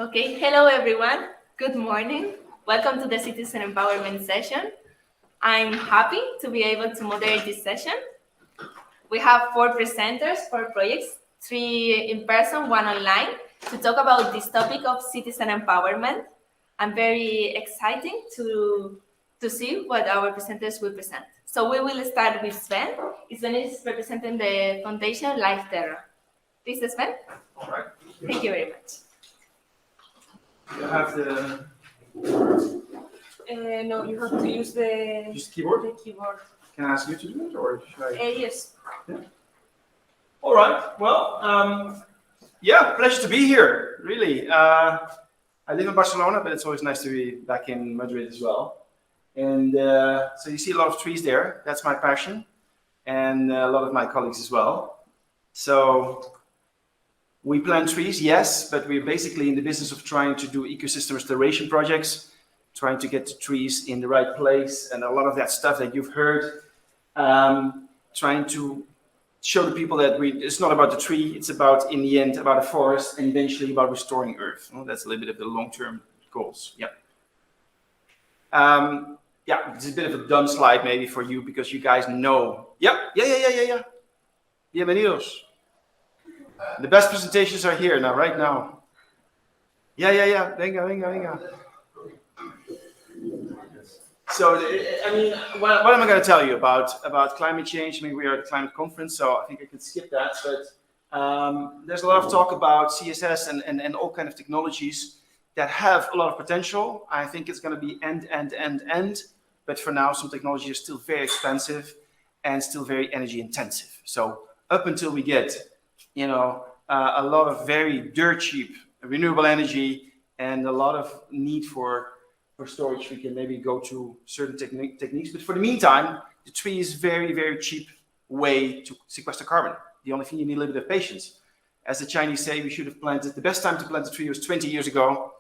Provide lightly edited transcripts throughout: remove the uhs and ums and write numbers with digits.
Okay, hello everyone. Good morning. Welcome to the Citizen Empowerment session. I'm happy to be able to moderate this session. We have 4 presenters, 4 projects, 3 in person, 1 online, to talk about this topic of citizen empowerment. I'm very excited to see what our presenters will present. So we will start with Sven. Sven is representing the foundation Life Terra. Please, Sven. All right. Thank you very much. You have the no, you have to use the keyboard. The keyboard. Can I ask you to do it, or should I? Yes. Yeah. All right. Well, yeah, pleasure to be here. Really, I live in Barcelona, but it's always nice to be back in Madrid as well. And so you see a lot of trees there. That's my passion, and a lot of my colleagues as well. So we plant trees, yes, but we're basically in the business of trying to do ecosystem restoration projects, trying to get the trees in the right place, and a lot of that stuff that you've heard, trying to show the people that it's not about the tree, it's about, in the end, about a forest, and eventually about restoring Earth. Well, that's a little bit of the long-term goals, yeah. Yeah, it's a bit of a dumb slide maybe for you, because you guys know. Yeah. Bienvenidos. The best presentations are here now, right now. Yeah. Venga. So, I mean, what am I going to tell you about climate change? I mean, we are at a climate conference, so I think I can skip that. But there's a lot of talk about CSS and all kind of technologies that have a lot of potential. I think it's going to be end. But for now, some technologies are still very expensive and still very energy intensive. So up until we get a lot of very dirt cheap renewable energy and a lot of need for storage, we can maybe go to certain techniques. But for the meantime, the tree is very, very cheap way to sequester carbon. The only thing you need a little bit of patience. As the Chinese say, we should have planted, the best time to plant a tree was 20 years ago.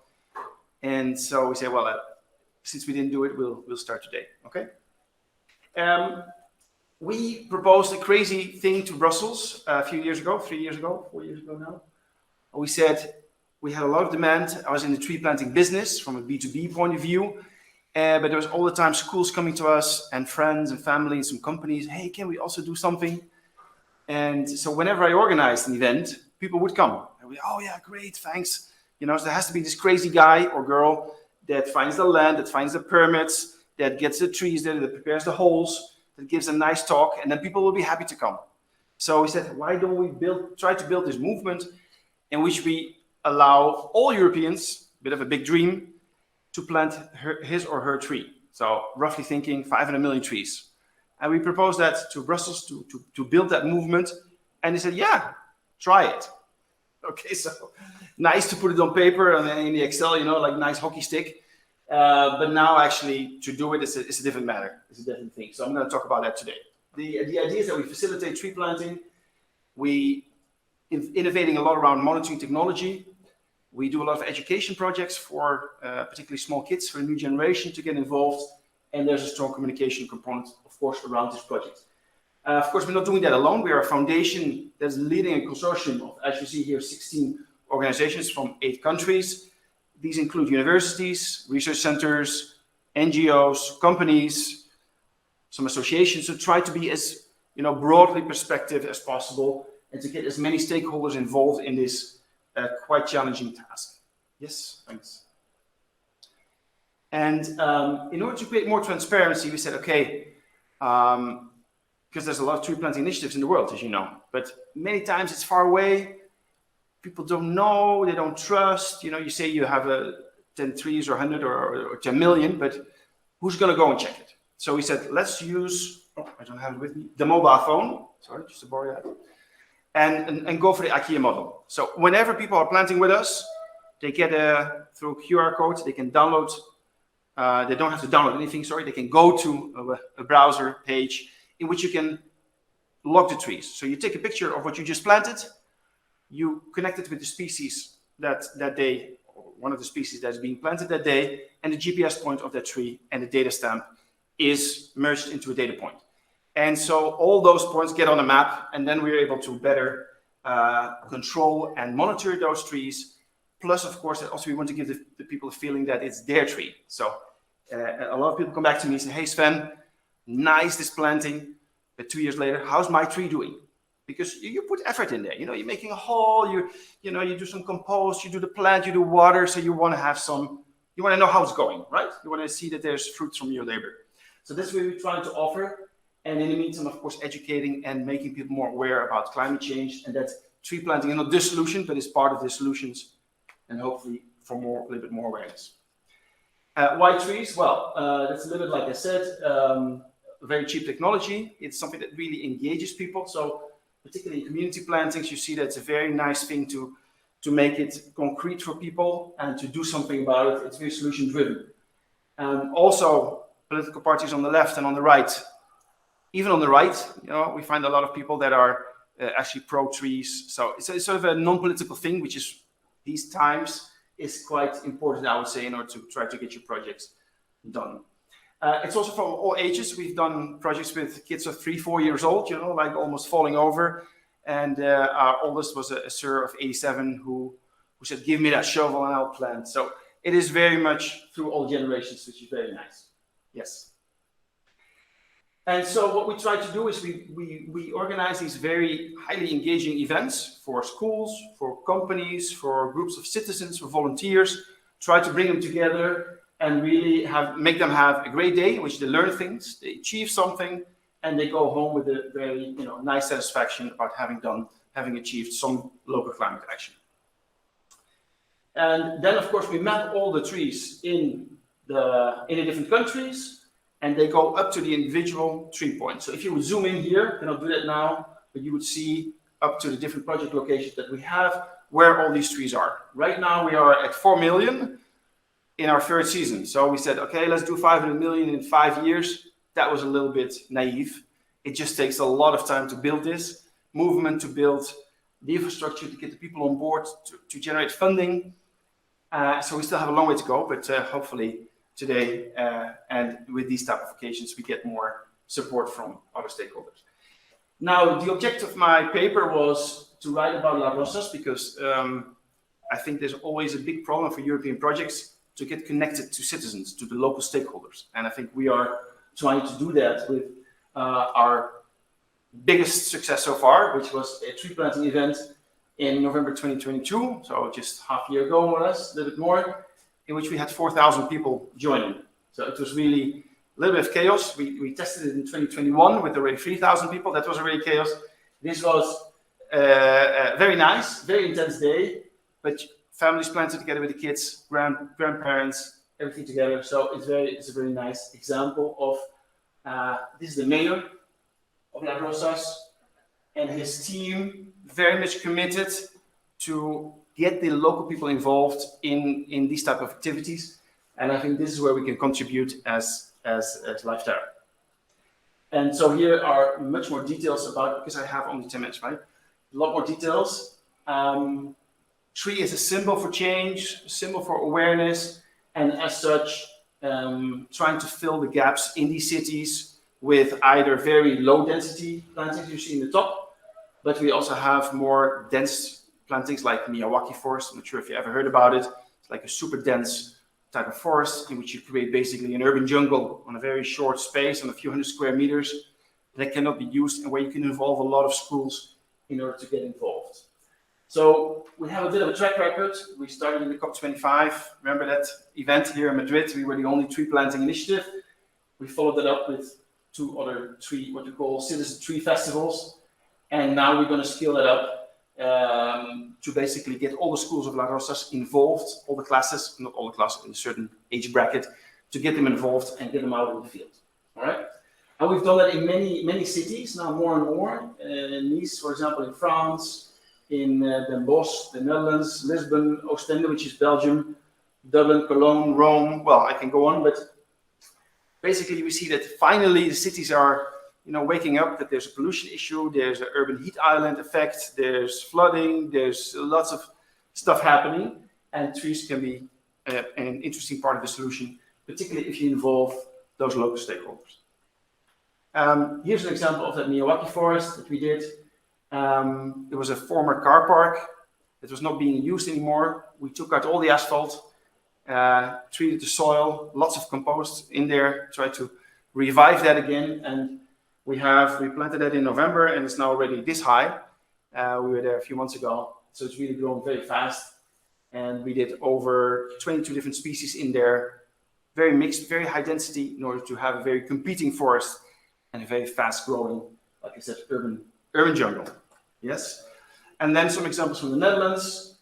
And so we say, well, since we didn't do it, we'll start today, okay? We proposed a crazy thing to Brussels a few years ago, 3 years ago, 4 years ago now. We said we had a lot of demand. I was in the tree planting business from a B2B point of view, but there was all the time schools coming to us and friends and family and some companies. Hey, can we also do something? And so whenever I organized an event, people would come. And we, oh yeah, great, thanks. So there has to be this crazy guy or girl that finds the land, that finds the permits, that gets the trees there, that prepares the holes, that gives a nice talk, and then people will be happy to come. So we said, why don't we try to build this movement in which we allow all Europeans, a bit of a big dream, to plant his or her tree. So roughly thinking 500 million trees. And we proposed that to Brussels to build that movement. And they said, yeah, try it. Okay, so nice to put it on paper and in the Excel, like nice hockey stick. But now actually to do it, it's a different matter. It's a different thing. So I'm going to talk about that today. The idea is that we facilitate tree planting. We innovating a lot around monitoring technology. We do a lot of education projects for particularly small kids, for the new generation to get involved. And there's a strong communication component, of course, around this project. Of course, we're not doing that alone. We are a foundation that's leading a consortium of, as you see here, 16 organizations from 8 countries. These include universities, research centers, NGOs, companies, some associations to try to be as broadly perspective as possible and to get as many stakeholders involved in this quite challenging task. Yes, thanks. And in order to create more transparency, we said, okay, because there's a lot of tree planting initiatives in the world, as you know, but many times it's far away. People don't know, they don't trust. You say you have 10 trees or 100 or 10 million, but who's going to go and check it? So we said, let's use, I don't have it with me, the mobile phone. Sorry, just to borrow that. And go for the IKEA model. So whenever people are planting with us, they get through a QR code, they can download, they don't have to download anything, sorry, they can go to a browser page in which you can log the trees. So you take a picture of what you just planted, you connect it with the species that day, or one of the species that's being planted that day, and the GPS point of that tree and the data stamp is merged into a data point. And so all those points get on a map, and then we're able to better control and monitor those trees Plus, of course, also we want to give the people a feeling that it's their tree. So a lot of people come back to me and say, hey, Sven, nice this planting, but 2 years later, how's my tree doing? Because you put effort in there. You know, you're making a hole, you do some compost, you do the plant, you do water, so you want to have some, you want to know how it's going, right? You want to see that there's fruits from your labor. So that's what we're trying to offer. And in the meantime, of course, educating and making people more aware about climate change, and that tree planting is not the solution, but is part of the solutions, and hopefully for a little bit more awareness. Why trees? Well, that's a little bit like I said, very cheap technology. It's something that really engages people. So particularly in community plantings, you see that it's a very nice thing to make it concrete for people and to do something about it. It's very solution driven. Also, political parties on the left and on the right, even on the right, we find a lot of people that are actually pro trees. So it's sort of a non-political thing, which is these times is quite important, I would say, in order to try to get your projects done. It's also for all ages. We've done projects with kids of 3-4 years old, like almost falling over. And our oldest was a sir of 87 who said, give me that shovel and I'll plant. So it is very much through all generations, which is very nice. Yes. And so what we try to do is we organize these very highly engaging events for schools, for companies, for groups of citizens, for volunteers, try to bring them together and really make them have a great day in which they learn things, they achieve something, and they go home with a very nice satisfaction about having achieved some local climate action. And then, of course, we map all the trees in the different countries, and they go up to the individual tree points. So if you would zoom in here, and I'll do that now, but you would see up to the different project locations that we have, where all these trees are. Right now we are at 4 million in our third season. So we said, okay, let's do 500 million in 5 years. That was a little bit naive. It just takes a lot of time to build this movement, to build the infrastructure, to get the people on board, to generate funding. So we still have a long way to go, but hopefully today and with these type of occasions, we get more support from other stakeholders. Now, the objective of my paper was to write about Las Rozas because I think there's always a big problem for European projects to get connected to citizens, to the local stakeholders. And I think we are trying to do that with our biggest success so far, which was a tree planting event in November 2022, so just half a year ago, more or less, a little bit more, in which we had 4,000 people joining. So it was really a little bit of chaos. We tested it in 2021 with already 3,000 people. That was already chaos. This was very nice, very intense day, but families planted together with the kids, grandparents, everything together. So it's a very nice example of, this is the mayor of Las Rozas and his team, very much committed to get the local people involved in these type of activities. And I think this is where we can contribute as Life Terra. And so here are much more details about, because I have only 10 minutes, right? A lot more details. Tree is a symbol for change, a symbol for awareness, and as such, trying to fill the gaps in these cities with either very low density plantings you see in the top, but we also have more dense plantings like Miyawaki forest. I'm not sure if you ever heard about it. It's like a super dense type of forest in which you create basically an urban jungle on a very short space, on a few hundred square meters, that cannot be used and where you can involve a lot of schools in order to get involved. So we have a bit of a track record. We started in the COP25. Remember that event here in Madrid? We were the only tree planting initiative. We followed that up with 2 other what you call citizen tree festivals. And now we're going to scale that up to basically get all the schools of Las Rozas involved, all the classes, not all the classes, in a certain age bracket, to get them involved and get them out in the field. All right. And we've done that in many cities now, more and more. Nice, for example, in France, in Den Bosch, the Netherlands, Lisbon, Ostende, which is Belgium, Dublin, Cologne, Rome. Well, I can go on, but basically we see that finally the cities are waking up, that there's a pollution issue, there's an urban heat island effect, there's flooding, there's lots of stuff happening, and trees can be an interesting part of the solution, particularly if you involve those local stakeholders. Here's an example of that Miyawaki forest that we did. It was a former car park, It was not being used anymore. We took out all the asphalt, treated the soil, lots of compost in there, tried to revive that again, and we planted that in November, and it's now already this high. We were there a few months ago, so it's really grown very fast. And we did over 22 different species in there, very mixed, very high density, in order to have a very competing forest and a very fast growing, like I said, urban jungle. Yes. And then some examples from the Netherlands.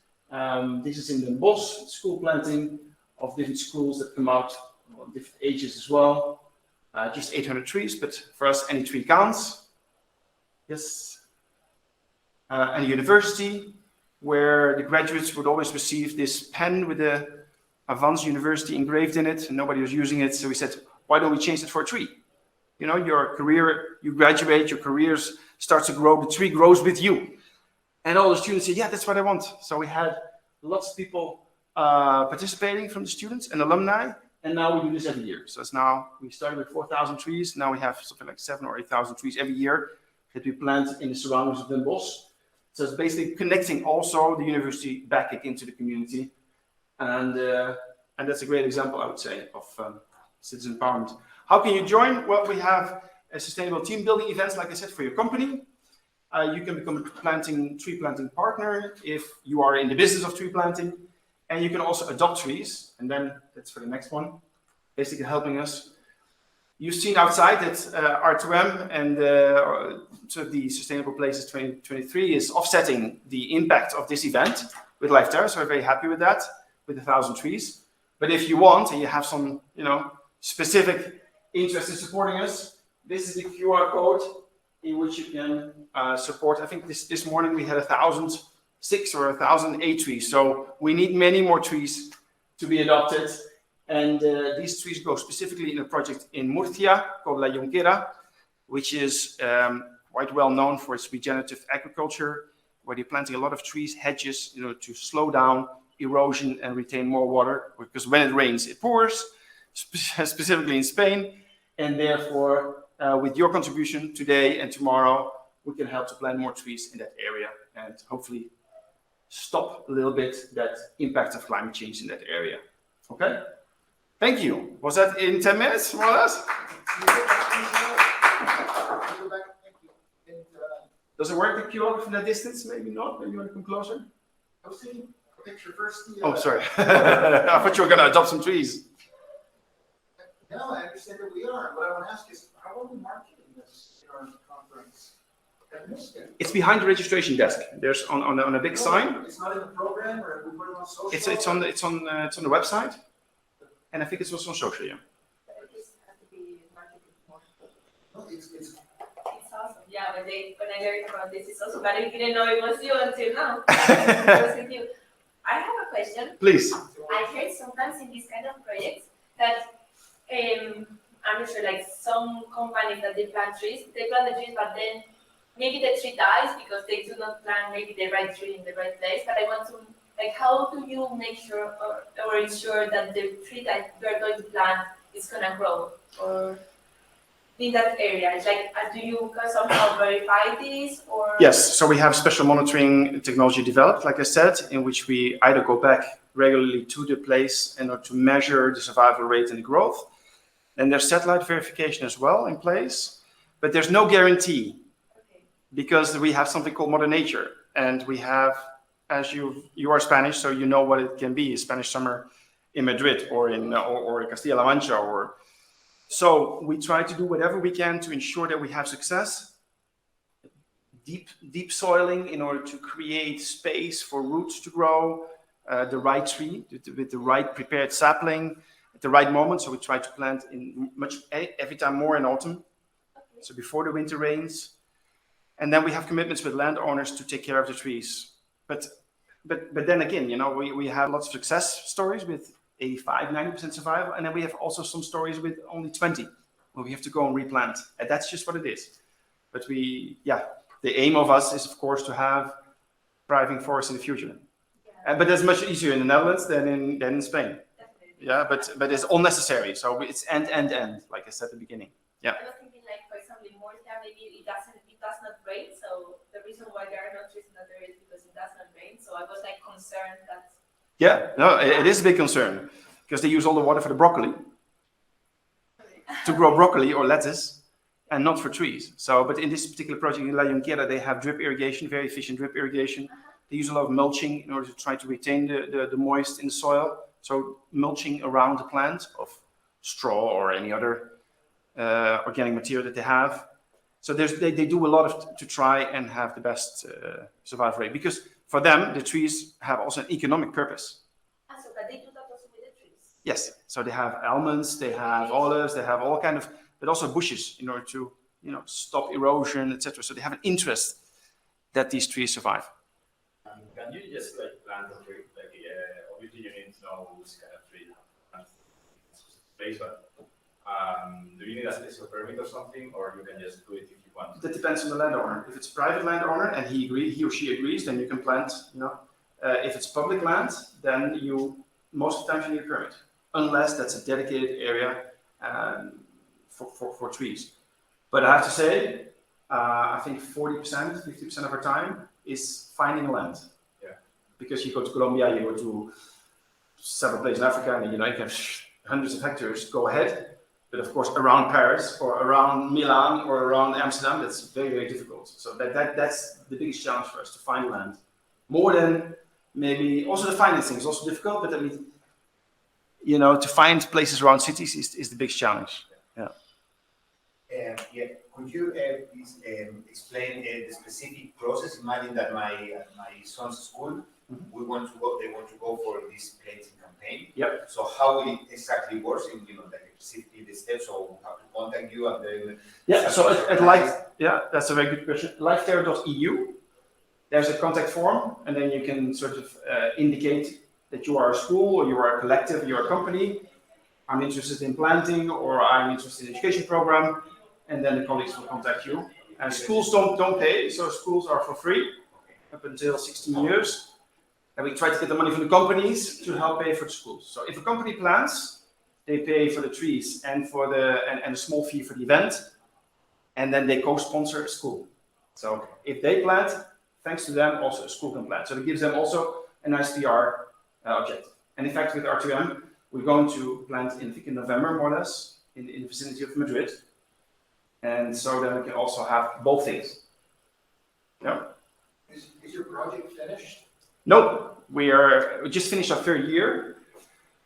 This is in Den Bosch, school planting of different schools that come out of different ages as well. Just 800 trees, but for us, any tree counts. Yes. And a university where the graduates would always receive this pen with the Avans University engraved in it, and nobody was using it. So we said, why don't we change it for a tree? You know, your career, you graduate, your careers start to grow, the tree grows with you. And all the students said, yeah, that's what I want. So we had lots of people participating from the students and alumni, and now we do this every year. So it's now, we started with 4,000 trees. Now we have something like 7,000 or 8,000 trees every year that we plant in the surroundings of Den Bosch. So it's basically connecting also the university back into the community. And that's a great example, I would say, of citizen empowerment. How can you join? Well, we have a sustainable team building events, like I said, for your company. You can become a tree planting partner if you are in the business of tree planting. And you can also adopt trees. And then that's for the next one, basically helping us. You've seen outside that R2M and so the Sustainable Places 2023 is offsetting the impact of this event with Life Terra. So we're very happy with that, with 1,000 trees. But if you want, and you have some, specific interest in supporting us, this is the QR code in which you can support. I think this morning we had 1,006 or 1,008 trees. So we need many more trees to be adopted. And these trees go specifically in a project in Murcia called La Jonquera, which is quite well known for its regenerative agriculture, where they're planting a lot of trees, hedges, to slow down erosion and retain more water. Because when it rains, it pours, specifically in Spain. And therefore, with your contribution today and tomorrow, we can help to plant more trees in that area and hopefully stop a little bit that impact of climate change in that area. Okay? Thank you. Was that in 10 minutes, more or less? Does it work, the QR from that distance? Maybe not. Maybe you want to come closer? I was taking a picture first. Oh, sorry. I thought you were going to adopt some trees. No, I understand that we are. What I want to ask is, how are we marketing this in our conference? I missed it. It's behind the registration desk. There's on a big sign. It's not in the program, or we put it on social. It's on the website, and I think it's also on social. Yeah. It just has to be marketed more. No, it's Awesome. Yeah, when I learned about this, it's also, but I didn't know it was you until now. It was with you. I have a question. Please. I heard sometimes in these kind of projects that I'm not sure, like some companies that they plant the trees, but then maybe the tree dies because they do not plant maybe the right tree in the right place. But I want to, like, how do you make sure or ensure that the tree that you are going to plant is gonna grow or in that area? It's like, do you somehow verify this or? Yes, so we have special monitoring technology developed, like I said, in which we either go back regularly to the place in order to measure the survival rate and the growth. And there's satellite verification as well in place, but there's no guarantee because we have something called Mother Nature, and we have, as you are Spanish, so you know what it can be, a Spanish summer in Madrid or in Castilla-La Mancha, or so we try to do whatever we can to ensure that we have success. Deep soiling in order to create space for roots to grow, the right tree with the right prepared sapling at the right moment. So we try to plant in every time more in autumn, so before the winter rains. And then we have commitments with landowners to take care of the trees. But then again, we have lots of success stories with 85, 90% survival. And then we have also some stories with only 20, where we have to go and replant. And that's just what it is. But the aim of us is, of course, to have thriving forests in the future. Yeah. But that's much easier in the Netherlands than in Spain. Definitely. Yeah, but it's unnecessary. So it's end, like I said at the beginning. Yeah. I was thinking, like, for example, in Murcia, maybe it does not rain. So the reason why there are no trees in that area is because it does not rain. So I was like, Yeah, no, it is a big concern because they use all the water for the broccoli to grow broccoli or lettuce and not for trees. So, but in this particular project in La Junquera, they have drip irrigation, very efficient drip irrigation. They use a lot of mulching in order to try to retain the moist in the soil. So mulching around the plant of straw or any other organic material that they have. So they do a lot to try and have the best survival rate, because for them, the trees have also an economic purpose. So but they do that also with the trees? Yes, so they have almonds, they have olives, they have all kind of, but also bushes in order to, stop erosion, etc. So they have an interest that these trees survive. Can you just plant a tree? Obviously you need to know which kind of tree you have place, but do you need a special permit or something, or you can just do it if you want? That depends on the landowner. If it's a private landowner and he or she agrees, then you can plant. If it's public land, then most of the time you need a permit, unless that's a dedicated area for trees. But I have to say, I think 40%, 50% of our time is finding land. Yeah. Because you go to Colombia, you go to several places in Africa, and you have hundreds of hectares. Go ahead. But of course, around Paris or around Milan or around Amsterdam, that's very, very difficult. So that's the biggest challenge for us, to find land. More than maybe, also the financing is also difficult, but I mean, to find places around cities is the biggest challenge. Yeah. Could you please explain the specific process? Imagine that my son's school, they want to go for this planting campaign. Yep. So how will it exactly work? In specifically the steps, so we have to contact you and then. Yeah. So that's a very good question. Lifeterra.eu. There's a contact form, and then you can sort of indicate that you are a school or you are a collective, you're a company. I'm interested in planting, or I'm interested in education program, and then the colleagues will contact you. And schools don't pay, so schools are for free up until 16 years. And we try to get the money from the companies to help pay for the schools. So if a company plants, they pay for the trees and for and a small fee for the event, and then they co-sponsor a school. So if they plant, thanks to them, also a school can plant. So it gives them also a nice PR objective. And in fact, with R2M, we're going to plant in November, more or less, in the vicinity of Madrid. And so then we can also have both things. Yeah. Is your project finished? No, we just finished our third year.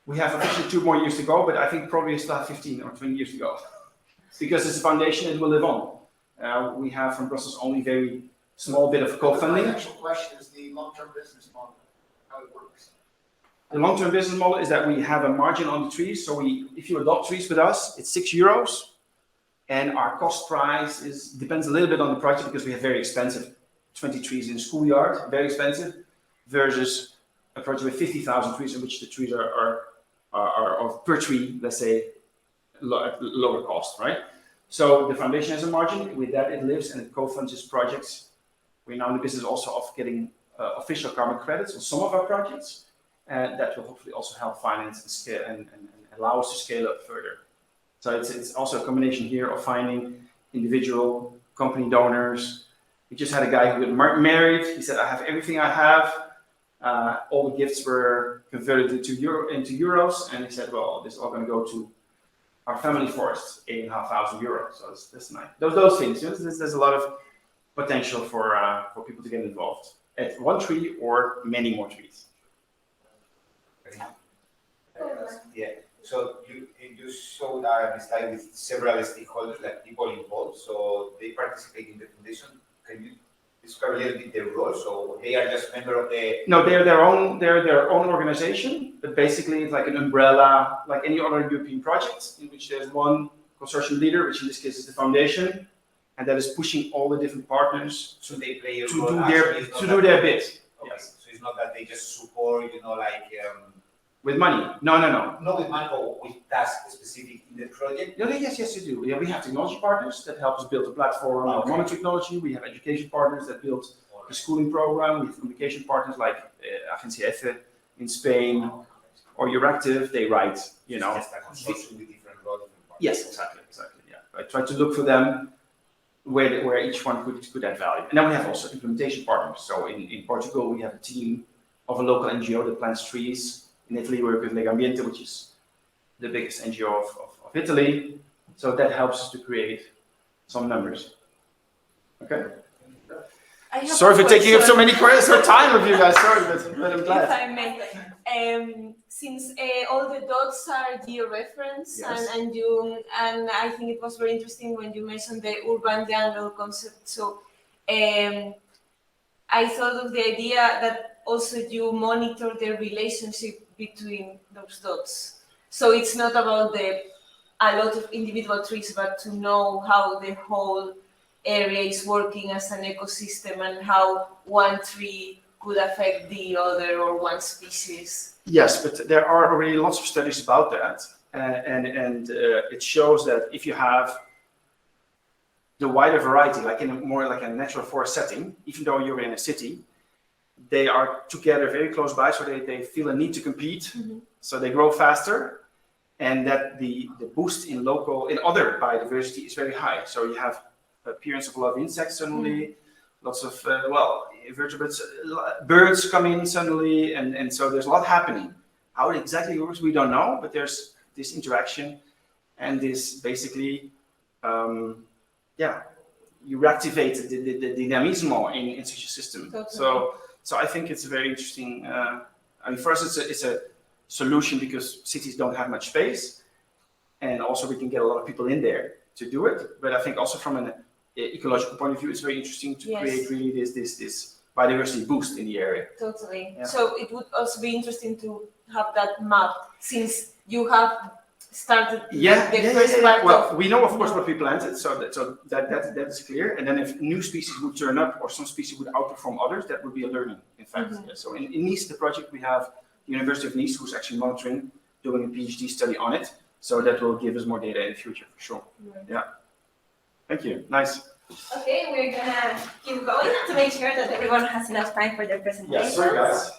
We have officially 2 more years to go, but I think probably still have 15 or 20 years to go. Because it's a foundation, it will live on. We have from Brussels only very small bit of co-funding. The actual question is the long-term business model, how it works. The long-term business model is that we have a margin on the trees. So if you adopt trees with us, it's €6. And our cost price depends a little bit on the project, because we have very expensive 20 trees in a schoolyard, very expensive, versus a project with 50,000 trees, in which the trees are per tree, let's say, lower cost, right? So the foundation has a margin. With that, it lives and it co-funds its projects. We're now in the business also of getting official carbon credits on some of our projects, and that will hopefully also help finance and scale and allow us to scale up further. So it's also a combination here of finding individual company donors. We just had a guy who got married. He said, I have everything I have. All the gifts were converted into euros. And he said, well, this is all going to go to our family forest, €8,500. So that's nice. Those things, there's a lot of potential for people to get involved at one tree or many more trees. Yeah. So you showed a slide with several stakeholders, like people involved. So they participate in the foundation. Can you describe a little bit their role? So they are just member of the. No, they're their own organization, but basically it's like an umbrella, like any other European project, in which there's one consortium leader, which in this case is the foundation, and that is pushing all the different partners So they play a to role do their bit. Okay. Yes. So it's not that they just support, With money? No. not with money, but with tasks specific in the project. No, yes, you do. Yeah, we have technology partners that help us build a platform of monitoring technology. We have education partners that build the schooling program. We have communication partners like Agencia EFE in Spain or Euractiv. They write, It's just a consortium with different roles. Yes, exactly. Yeah, I try to look for them where each one could add value. And then we have also implementation partners. So in Portugal, we have a team of a local NGO that plants trees. In Italy, we work with Legambiente, which is the biggest NGO of Italy. So that helps us to create some numbers. Okay. I have Sorry a for taking up so question. many questions, so time of you guys. Sorry, but I'm If glad. I may, since all the dots are geo-reference, Yes. and I think it was very interesting when you mentioned the urban jungle concept. So I thought of the idea that also you monitor the relationship between those dots. So it's not about a lot of individual trees, but to know how the whole area is working as an ecosystem and how one tree could affect the other or one species. Yes, but there are already lots of studies about that, and it shows that if you have the wider variety, like in a more like a natural forest setting, even though you're in a city, they are together very close by, so they feel a need to compete, so they grow faster, and that the boost in other biodiversity is very high. So you have appearance of a lot of insects suddenly, lots of vertebrates, birds come in suddenly, and so there's a lot happening. How it exactly works, we don't know, but there's this interaction and this basically, you reactivate the dynamismo in such a system. Totally. So I think it's a very interesting. I mean, for us, it's a solution because cities don't have much space, and also we can get a lot of people in there to do it. But I think also from an ecological point of view, it's very interesting to create really this biodiversity boost in the area. Totally. Yeah. So it would also be interesting to have that map since you have started the first part. Well, we know of course what we planted, so that is clear. And then if new species would turn up or some species would outperform others, that would be a learning, in fact. Yeah, so in Nice, the project, we have the University of Nice who's actually monitoring, doing a PhD study on it. So that will give us more data in the future for sure. Right. Yeah. Thank you. Nice. Okay, we're gonna keep going to make sure that everyone has enough time for their presentation. Yeah, sorry guys.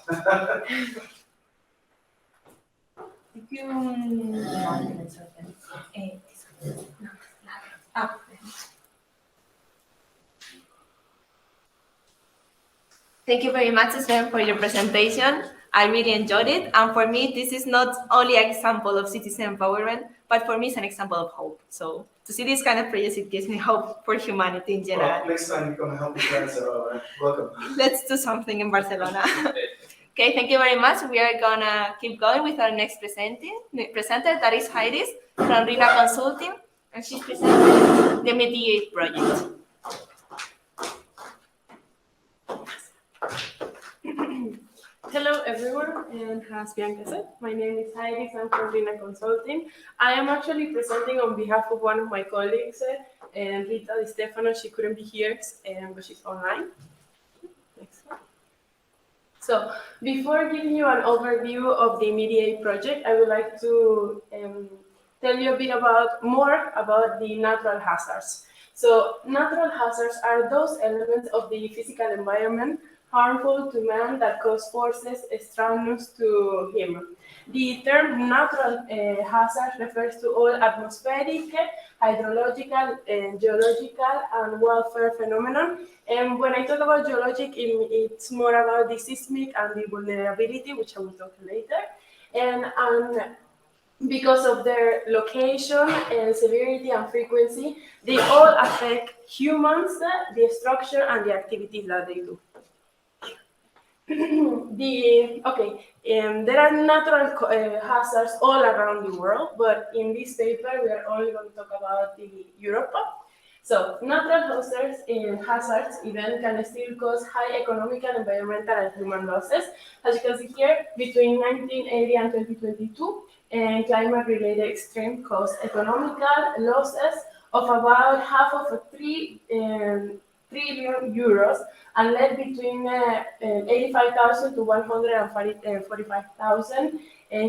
Thank you very much, Sven, for your presentation. I really enjoyed it. And for me, this is not only an example of citizen empowerment, but for me, it's an example of hope. So to see this kind of projects, it gives me hope for humanity in general. Well, next time you're going to help me, friends, so welcome. Let's do something in Barcelona. Okay, thank you very much. We are gonna keep going with our next presenter, that is Jairis from RINA Consulting, and she's presenting the MEDiate project. Hello everyone, and as Bianca said, my name is Jairis, I'm from RINA Consulting. I am actually presenting on behalf of one of my colleagues, Rita Di Stefano. She couldn't be here, but she's online. Next one. So, before giving you an overview of the MEDiate project, I would like to tell you a bit more about the natural hazards. So, natural hazards are those elements of the physical environment harmful to man that cause forces extraneous to him. The term natural hazard refers to all atmospheric, hydrological, geological, and welfare phenomenon. And when I talk about geologic, it's more about the seismic and the vulnerability, which I will talk later. And because of their location and severity and frequency, they all affect humans, the structure, and the activities that they do. There are natural hazards all around the world, but in this paper we are only going to talk about Europe. So natural hazards even can still cause high economic and environmental and human losses. As you can see here, between 1980 and 2022, climate-related extreme caused economical losses of about €500 billion and led between 85,000 to 145,000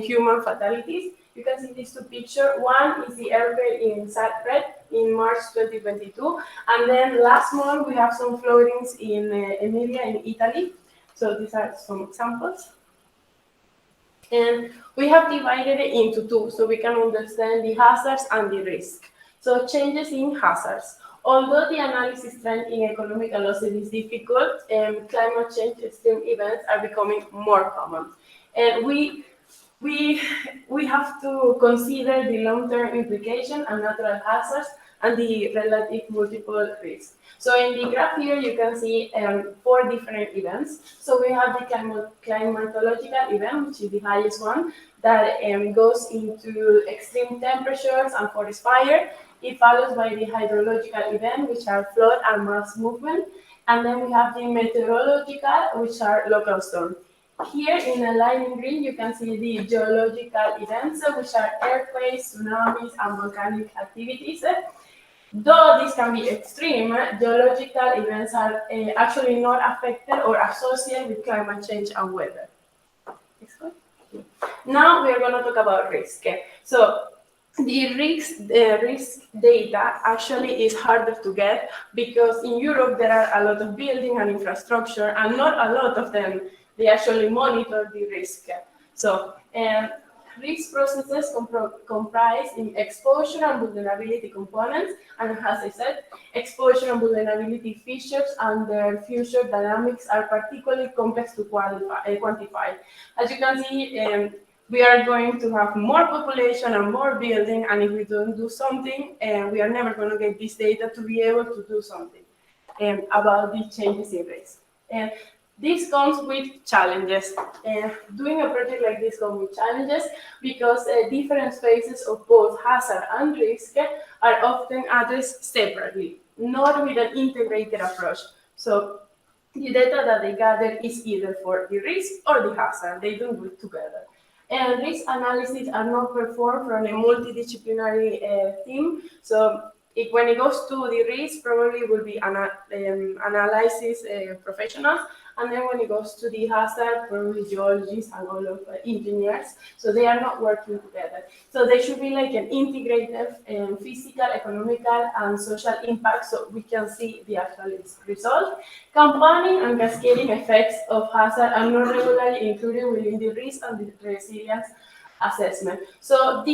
human fatalities. You can see these two pictures. One is the earthquake in Zagreb in March 2022, and then last month we have some floodings in Emilia in Italy. So these are some examples. And we have divided it into two so we can understand the hazards and the risk. So changes in hazards. Although the analysis trend in economic losses is difficult, climate change extreme events are becoming more common. And we have to consider the long-term implication and natural hazards and the relative multiple risks. So in the graph here, you can see 4 different events. So we have the climatological event, which is the highest one, that goes into extreme temperatures and forest fire. It follows by the hydrological event, which are flood and mass movement. And then we have the meteorological, which are local storms. Here in the line in green, you can see the geological events, which are earthquakes, tsunamis, and volcanic activities. Though this can be extreme, geological events are actually not affected or associated with climate change and weather. Next one. Now we are going to talk about risk. So the risk data actually is harder to get because in Europe there are a lot of building and infrastructure, and not a lot of them they actually monitor the risk. So risk processes comprise in exposure and vulnerability components, and as I said, exposure and vulnerability features and their future dynamics are particularly complex to quantify. As you can see, we are going to have more population and more building, and if we don't do something, we are never going to get this data to be able to do something about the changes in risk. This comes with challenges. Doing a project like this comes with challenges because different phases of both hazard and risk are often addressed separately, not with an integrated approach. So the data that they gather is either for the risk or the hazard. They don't do it together. And risk analysis are not performed from a multidisciplinary team. So when it goes to the risk, probably will be analysis professionals. And then when it goes to the hazard, probably geologists and all of engineers. So they are not working together. So they should be like an integrated physical, economical, and social impact so we can see the actual result. Compounding and cascading effects of hazard are not regularly included within the risk and the resilience assessment. So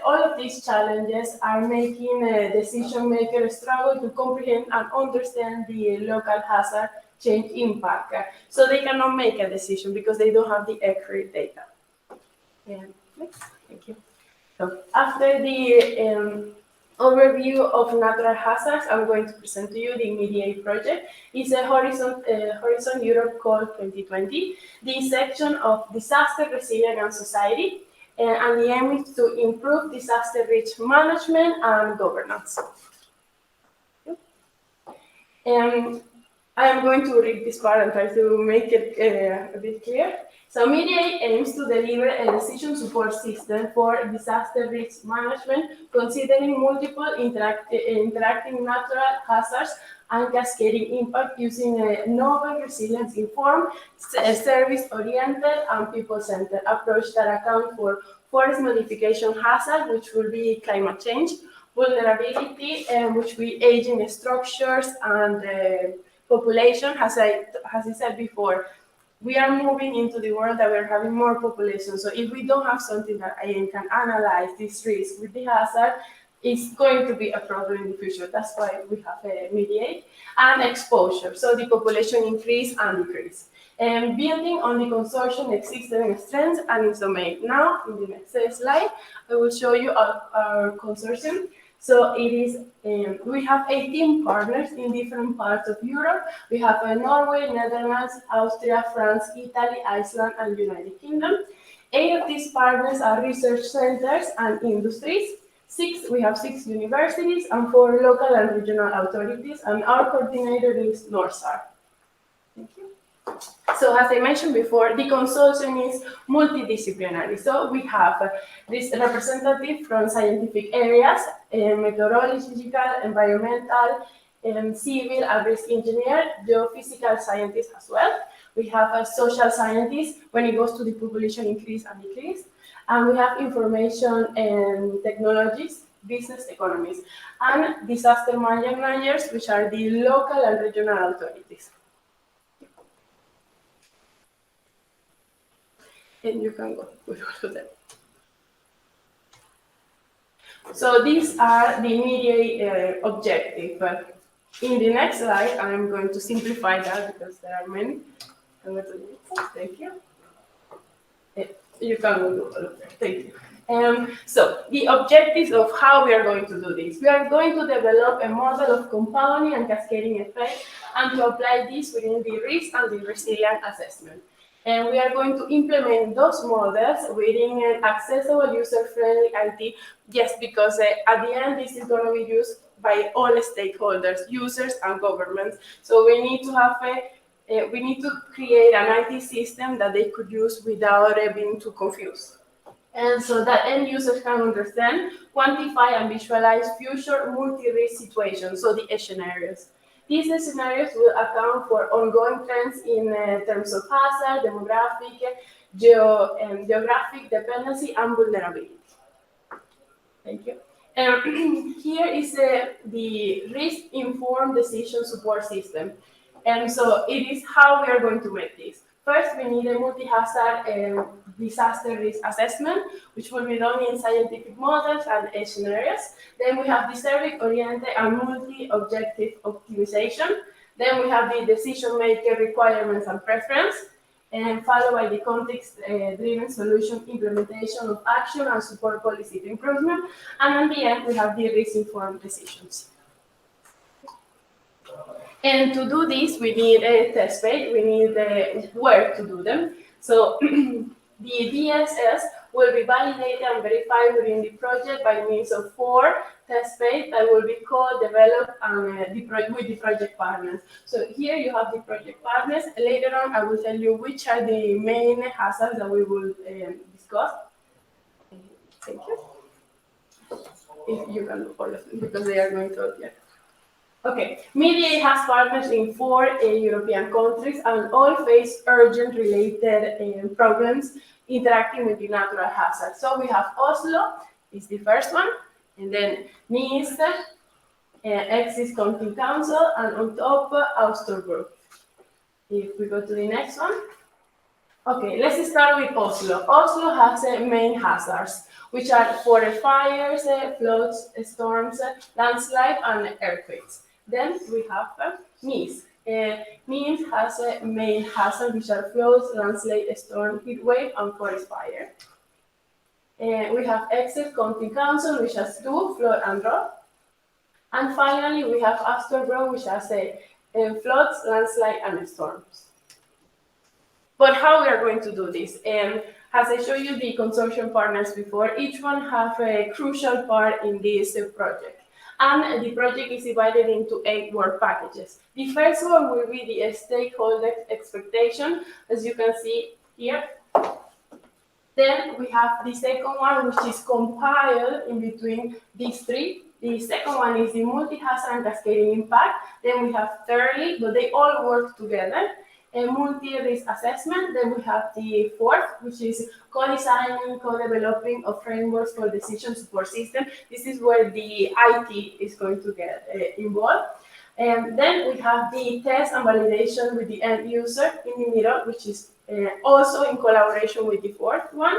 all of these challenges are making decision makers struggle to comprehend and understand the local hazard change impact. So they cannot make a decision because they don't have the accurate data. Next, thank you. So after the overview of natural hazards, I'm going to present to you the MEDiate project. It's a Horizon Europe Call 2020, the section of disaster resilience and society. And the aim is to improve disaster risk management and governance. I am going to read this part and try to make it a bit clear. So MEDiate aims to deliver a decision support system for disaster risk management, considering multiple interacting natural hazards and cascading impact using a novel resilience-informed, service-oriented, and people-centered approach that accounts for forest modification hazard, which will be climate change, vulnerability, which will be aging structures and population. As I said before, we are moving into the world that we're having more population. So if we don't have something that can analyze this risk with the hazard, it's going to be a problem in the future. That's why we have a MEDiate. And exposure, so the population increase and decrease. And building on the consortium existing strengths and its domain. Now, in the next slide, I will show you our consortium. So it is, we have 18 partners in different parts of Europe. We have Norway, Netherlands, Austria, France, Italy, Iceland, and United Kingdom. 8 of these partners are research centers and industries. We have 6 universities and 4 local and regional authorities, and our coordinator is NorthStar. Thank you. So as I mentioned before, the consortium is multidisciplinary. So we have this representative from scientific areas, meteorological, environmental, civil, and risk engineer, geophysical scientists as well. We have a social scientist when it goes to the population increase and decrease. And we have information and technologies, business economists, and disaster managers, which are the local and regional authorities. And you can go with all of them. So these are the MEDiate objectives. In the next slide, I'm going to simplify that because there are many. I'm going to do it. Thank you. You can do all of that. Thank you. So the objectives of how we are going to do this. We are going to develop a model of compounding and cascading effect and to apply this within the risk and the resilience assessment. And we are going to implement those models within an accessible, user-friendly IT, just because at the end, this is going to be used by all stakeholders, users and governments. So we need to have we need to create an IT system that they could use without being too confused. And so that end users can understand, quantify, and visualize future multi-risk situations, so the scenarios. These scenarios will account for ongoing trends in terms of hazard, demographic, geographic dependency, and vulnerability. Thank you. Here is the risk-informed decision support system. And so it is how we are going to make this. First, we need a multi-hazard disaster risk assessment, which will be done in scientific models and scenarios. Then we have the service-oriented and multi-objective optimization. Then we have the decision-maker requirements and preference, and followed by the context-driven solution implementation of action and support policy to improvement. And at the end, we have the risk-informed decisions. And to do this, we need a test bed, we need where to do them. So the DSS will be validated and verified within the project by means of 4 test beds that will be co-developed with the project partners. So here you have the project partners. Later on, I will tell you which are the main hazards that we will discuss. Thank you. If you can do all of them, because they are going to appear. Okay, MEDiate has partners in 4 European countries and all face urgent related problems interacting with the natural hazards. So we have Oslo, is the first one, and then Nice, Exis County Council, and on top, Austerburg. If we go to the next one. Okay, let's start with Oslo. Oslo has main hazards, which are forest fires, floods, storms, landslide, and earthquakes. Then we have Nice. Nice has a main hazard, which are floods, landslide, storm, heat wave, and forest fire. We have Exeter County Council, which has 2, flood and drought. And finally, we have Austerburg, which has floods, landslide, and storms. But how we are going to do this? As I showed you the consortium partners before, each one have a crucial part in this project. And the project is divided into 8 work packages. The first one will be the stakeholder expectation, as you can see here. Then we have the second one, which is compiled in between these 3. The second one is the multi-hazard and cascading impact. Then we have thirdly, but they all work together, a multi-risk assessment. Then we have the 4th, which is co-designing, co-developing of frameworks for decision support system. This is where the IT is going to get involved. And then we have the test and validation with the end user in the middle, which is also in collaboration with the 4th one.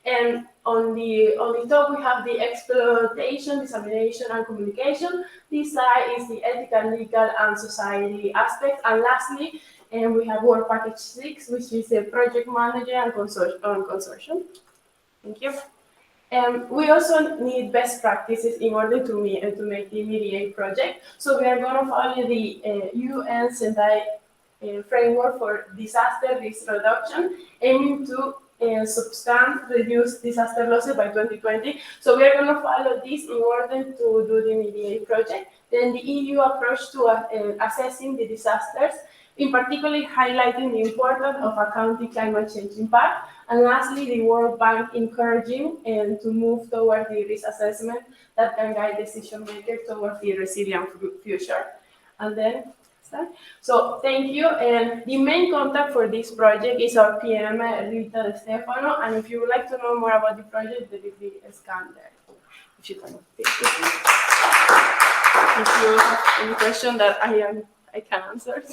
And on the top, we have the exploitation, dissemination, and communication. This side is the ethical, legal, and society aspects. And lastly, we have work package 6, which is a project manager and consortium. Thank you. We also need best practices in order to make the MEDiate project. So we are going to follow the UN framework for disaster risk reduction, aiming to reduce disaster losses by 2020. So we are going to follow this in order to do the MEDiate project. Then the EU approach to assessing the disasters, in particular highlighting the importance of accounting climate change impact. And lastly, the World Bank encouraging to move towards the risk assessment that can guide decision makers towards the resilient future. And then, so thank you. And the main contact for this project is our PM, Rita Di Stefano. And if you would like to know more about the project, there is the scan there. If you can take it. If you have any question that I can answer.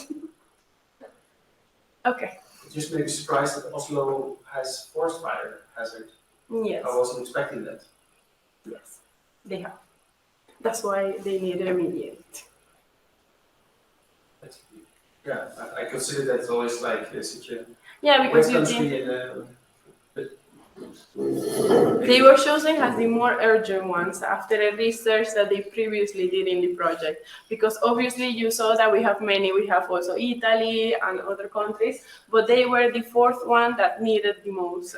Okay. It just made me surprised that Oslo has forest fire hazard. Yes. I wasn't expecting that. Yes, they have. That's why they need a MEDiate. Yeah, I consider that always like such a Yeah, because great you think country they were chosen as the more urgent ones after a research that they previously did in the project. Because obviously you saw that we have many, we have also Italy and other countries, but they were the fourth one that needed the most.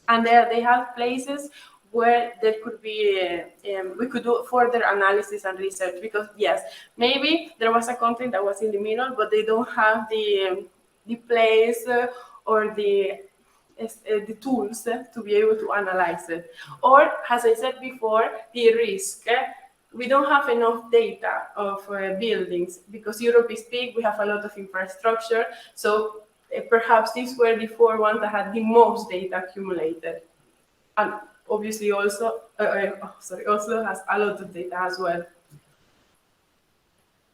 And they have places where there could be, we could do further analysis and research, because yes, maybe there was a country that was in the middle, but they don't have the place or the tools to be able to analyze it. Or, as I said before, the risk. We don't have enough data of buildings, because Europe is big, we have a lot of infrastructure, so perhaps these were the four ones that had the most data accumulated. And obviously also, also has a lot of data as well.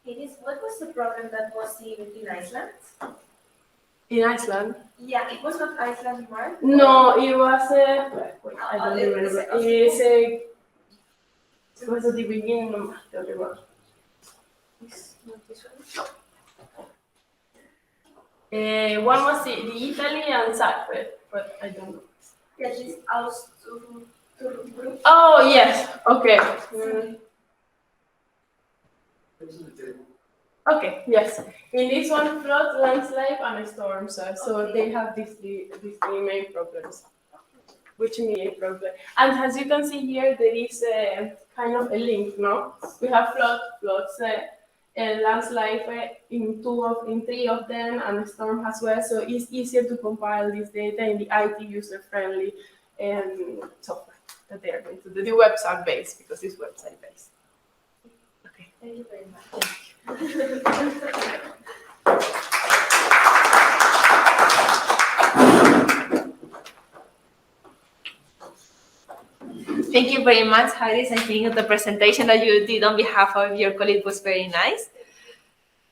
What was the problem that was in Iceland? In Iceland? Yeah, it was not Iceland, Mark? No, it was I don't remember. It was at the beginning of the other one. One was the Italy and Zagreb, but I don't know. Yes, it's Oh, yes. Okay. Okay, yes. In this one, flood, landslide, and storms. So they have these three main problems, which MEDiate problem. And as you can see here, there is kind of a link, no? We have floods, landslide in three of them, and storm as well. So it's easier to compile this data in the IT user-friendly software that they are going to do. The website based, because it's website based. Okay. Thank you very much. Thank you very much, Jairis. I think the presentation that you did on behalf of your colleague was very nice.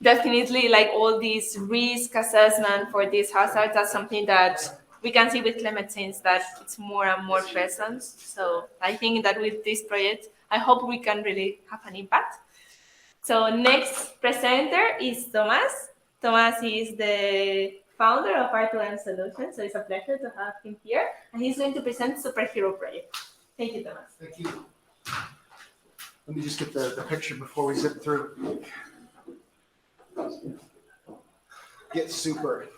Definitely, like all these risk assessment for these hazards, that's something that we can see with climate change, that it's more and more present. So I think that with this project, I hope we can really have an impact. So next presenter is Thomas. Thomas is the founder of R2M Solutions, so it's a pleasure to have him here. And he's going to present Super-Heero project. Thank you, Thomas. Thank you. Let me just get the picture before we zip through. Get super.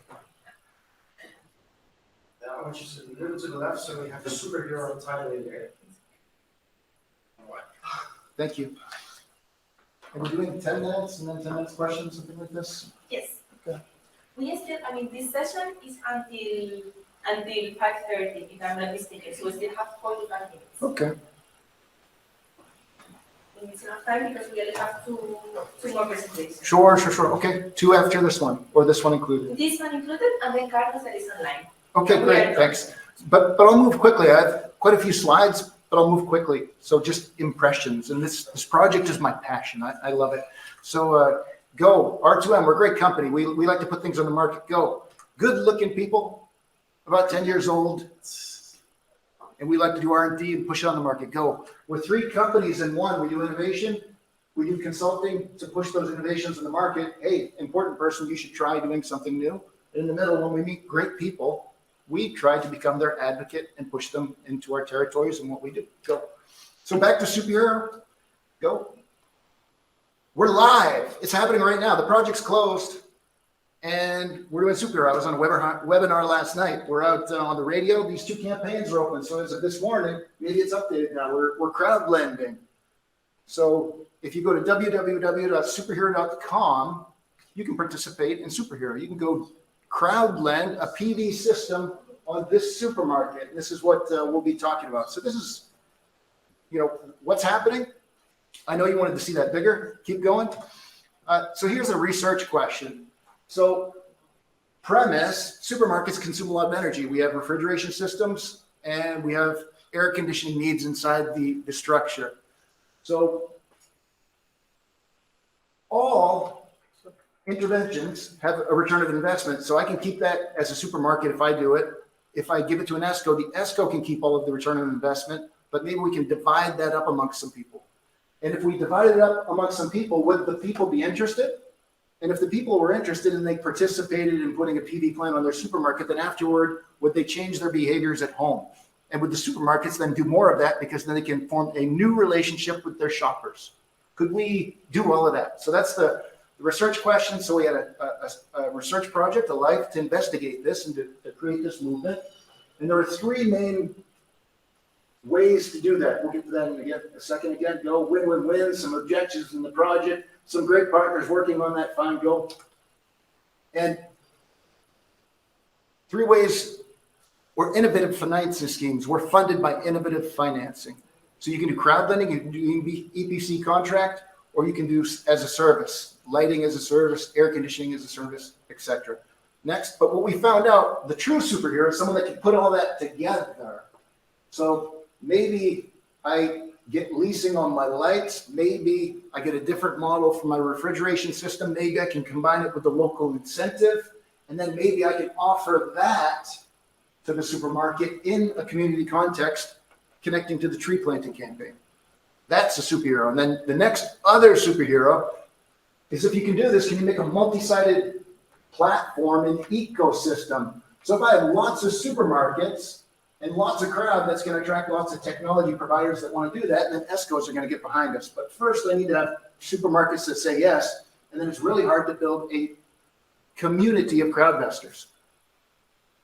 Now, which is a little to the left, so we have the Super-Heero title in there. Thank you. Are we doing 10 minutes and then 10 minutes questions, something like this? Yes. Okay. We still, this session is until 5:30, if I'm not mistaken, so we still have 45 minutes. Okay. It's enough time because we only have two more presentations. Sure. Okay, 2 after this one, or this one included? This one included, and then Carlos that is online. Okay, great, thanks. But I'll move quickly. I have quite a few slides, but I'll move quickly. So just impressions, and this project is my passion. I love it. So go, R2M, we're a great company. We like to put things on the market. Go, good-looking people, about 10 years old, and we like to do R&D and push it on the market. Go. We're 3 companies in one. We do innovation, we do consulting to push those innovations in the market. Hey, important person, you should try doing something new. In the middle, when we meet great people, we try to become their advocate and push them into our territories and what we do. Go. So back to Super-Heero. Go. We're live. It's happening right now. The project's closed. And we're doing Super-Heero. I was on a webinar last night. We're out on the radio. These 2 campaigns are open. So as of this morning, maybe it's updated now. We're crowdlending. So if you go to www.superhero.com, you can participate in Super-Heero. You can go crowdlend a PV system on this supermarket. And this is what we'll be talking about. So this is, what's happening. I know you wanted to see that bigger. Keep going. So here's a research question. So premise, supermarkets consume a lot of energy. We have refrigeration systems and we have air conditioning needs inside the structure. So all interventions have a return of investment. So I can keep that as a supermarket if I do it. If I give it to an ESCO, the ESCO can keep all of the return of investment, but maybe we can divide that up amongst some people. And if we divided it up amongst some people, would the people be interested? And if the people were interested and they participated in putting a PV plant on their supermarket, then afterward, would they change their behaviors at home? And would the supermarkets then do more of that because then they can form a new relationship with their shoppers? Could we do all of that? So that's the research question. So we had a research project, a life, to investigate this and to create this movement. And there are three main ways to do that. We'll get to that in a second again. Go win-win-win, some objectives in the project, some great partners working on that, fine, go. And three ways. We're innovative financing schemes. We're funded by innovative financing. So you can do crowdlending, you can do EPC contract, or you can do as a service, lighting as a service, air conditioning as a service, etc. Next, but what we found out, the true superhero is someone that can put all that together. So maybe I get leasing on my lights, maybe I get a different model for my refrigeration system, maybe I can combine it with the local incentive, and then maybe I can offer that to the supermarket in a community context, connecting to the tree planting campaign. That's a superhero. And then the next other superhero is, if you can do this, can you make a multi-sided platform and ecosystem? So if I have lots of supermarkets and lots of crowd, that's going to attract lots of technology providers that want to do that, and then ESCOs are going to get behind us. But first, I need to have supermarkets that say yes, and then it's really hard to build a community of crowdvestors.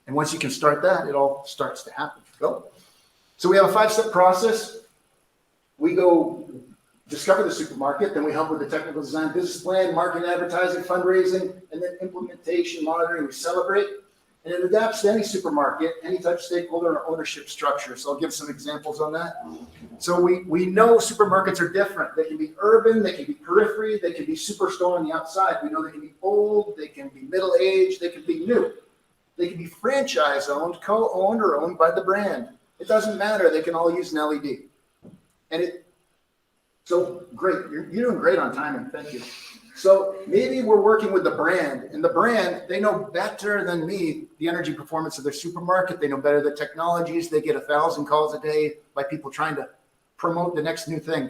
And once you can start that, it all starts to happen. Go. So we have a 5-step process. We go discover the supermarket, then we help with the technical design, business plan, marketing, advertising, fundraising, and then implementation, monitoring. We celebrate, and it adapts to any supermarket, any type of stakeholder or ownership structure. So I'll give some examples on that. So we know supermarkets are different. They can be urban, they can be periphery, they can be superstore on the outside. We know they can be old, they can be middle-aged, they can be new. They can be franchise-owned, co-owned, or owned by the brand. It doesn't matter. They can all use an LED. So great. You're doing great on timing. Thank you. So maybe we're working with the brand, and the brand, they know better than me the energy performance of their supermarket. They know better the technologies. They get 1,000 calls a day by people trying to promote the next new thing.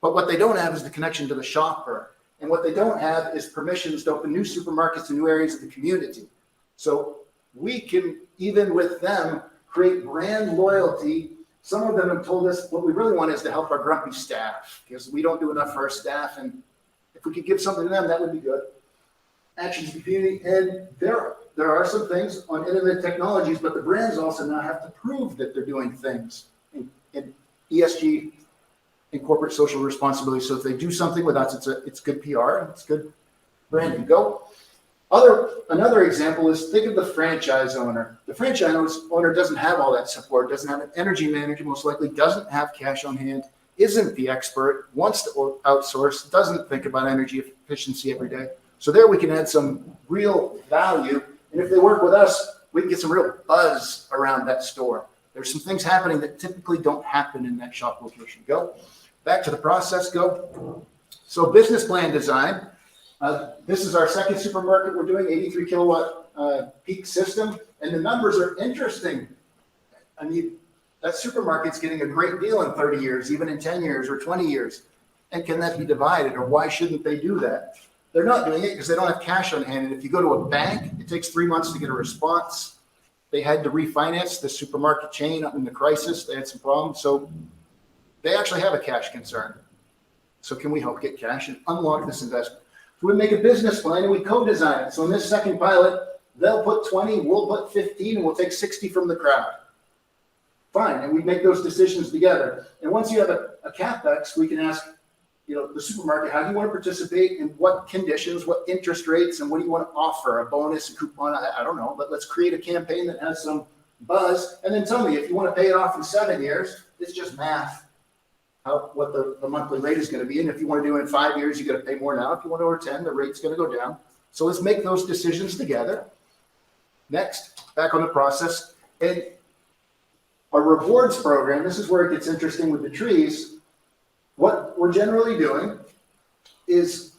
But what they don't have is the connection to the shopper. And what they don't have is permissions to open new supermarkets in new areas of the community. So we can, even with them, create brand loyalty. Some of them have told us what we really want is to help our grumpy staff, because we don't do enough for our staff. And if we could give something to them, that would be good. Actions in the community. And there are some things on innovative technologies, but the brands also now have to prove that they're doing things in ESG and corporate social responsibility. So if they do something with us, it's good PR, it's good branding. Go. Another example is, think of the franchise owner. The franchise owner doesn't have all that support, doesn't have an energy manager, most likely doesn't have cash on hand, isn't the expert, wants to outsource, doesn't think about energy efficiency every day. So there we can add some real value. And if they work with us, we can get some real buzz around that store. There's some things happening that typically don't happen in that shop location. Go. Back to the process. Go. So business plan design. This is our second supermarket we're doing, 83 kilowatt peak system, and the numbers are interesting. I mean, that supermarket's getting a great deal in 30 years, even in 10 years or 20 years. And can that be divided, or why shouldn't they do that? They're not doing it because they don't have cash on hand. And if you go to a bank, it takes 3 months to get a response. They had to refinance the supermarket chain in the crisis. They had some problems. So they actually have a cash concern. So can we help get cash and unlock this investment? We make a business plan and we co-design it. So in this second pilot, they'll put 20, we'll put 15, and we'll take 60 from the crowd. Fine, and we make those decisions together. And once you have a CapEx, we can ask, the supermarket, how do you want to participate, in what conditions, what interest rates, and what do you want to offer? A bonus, a coupon, I don't know, but let's create a campaign that has some buzz. And then tell me, if you want to pay it off in 7 years, it's just math. What the monthly rate is going to be. And if you want to do it in 5 years, you got to pay more now. If you want over 10, the rate's going to go down. So let's make those decisions together. Next, back on the process. And our rewards program, this is where it gets interesting with the trees. What we're generally doing is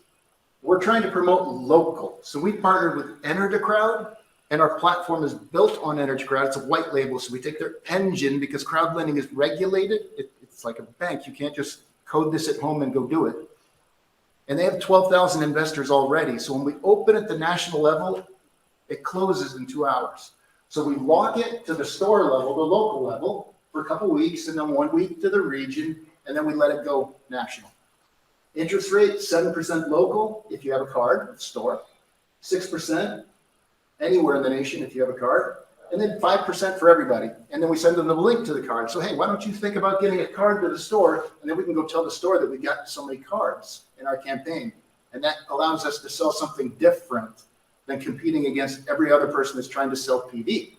we're trying to promote local. So we partnered with EnergyCrowd, and our platform is built on EnergyCrowd. It's a white label. So we take their engine, because crowdlending is regulated. It's like a bank. You can't just code this at home and go do it. And they have 12,000 investors already. So when we open at the national level, it closes in 2 hours. So we lock it to the store level, the local level, for a couple of weeks, and then 1 week to the region, and then we let it go national. Interest rate, 7% local if you have a card at the store, 6% anywhere in the nation if you have a card, and then 5% for everybody. And then we send them the link to the card. So, hey, why don't you think about getting a card to the store, and then we can go tell the store that we got so many cards in our campaign. And that allows us to sell something different than competing against every other person that's trying to sell PV.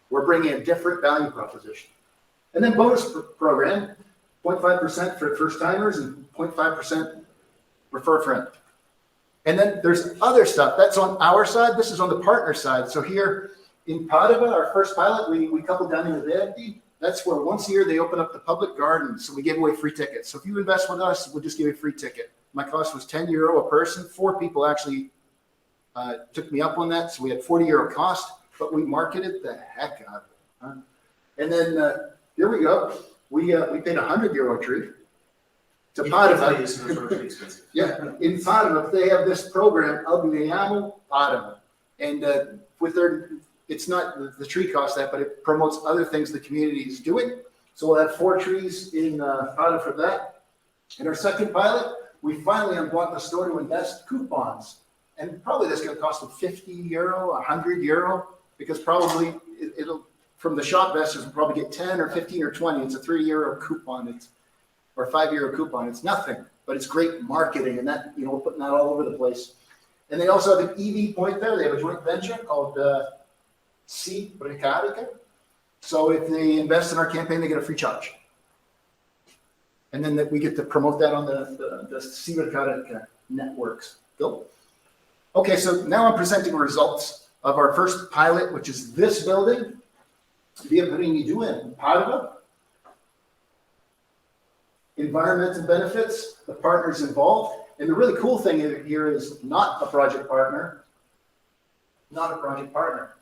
We're bringing a different value proposition. And then bonus program, 0.5% for first timers and 0.5% refer a friend. And then there's other stuff. That's on our side. This is on the partner side. So here in Padova, our first pilot, we coupled down in MEDiate. That's where once a year they open up the public garden. So we gave away free tickets. So if you invest with us, we'll just give you a free ticket. My cost was €10 a person. 4 people actually took me up on that. So we had €40 cost, but we marketed the heck out of it. And then here we go. We paid €100 trip to Padova. Yeah, in Padova, they have this program, Albigliamo Padova. And with their, it's not the tree cost that, but it promotes other things the community is doing. So we'll have 4 trees in Padova for that. In our second pilot, we finally unblocked the store to invest coupons. And probably that's going to cost them €50, €100, because probably it'll, from the shop investors, will probably get 10 or 15 or 20. It's a €3 coupon, or a €5 coupon. It's nothing, but it's great marketing, and that, we're putting that all over the place. And they also have an EV point there. They have a joint venture called C Recarica. So if they invest in our campaign, they get a free charge. And then we get to promote that on the C Recarica networks. Go. Okay, so now I'm presenting results of our first pilot, which is this building. Via RINA in Padova. Environmental benefits, the partners involved. And the really cool thing here is not a project partner.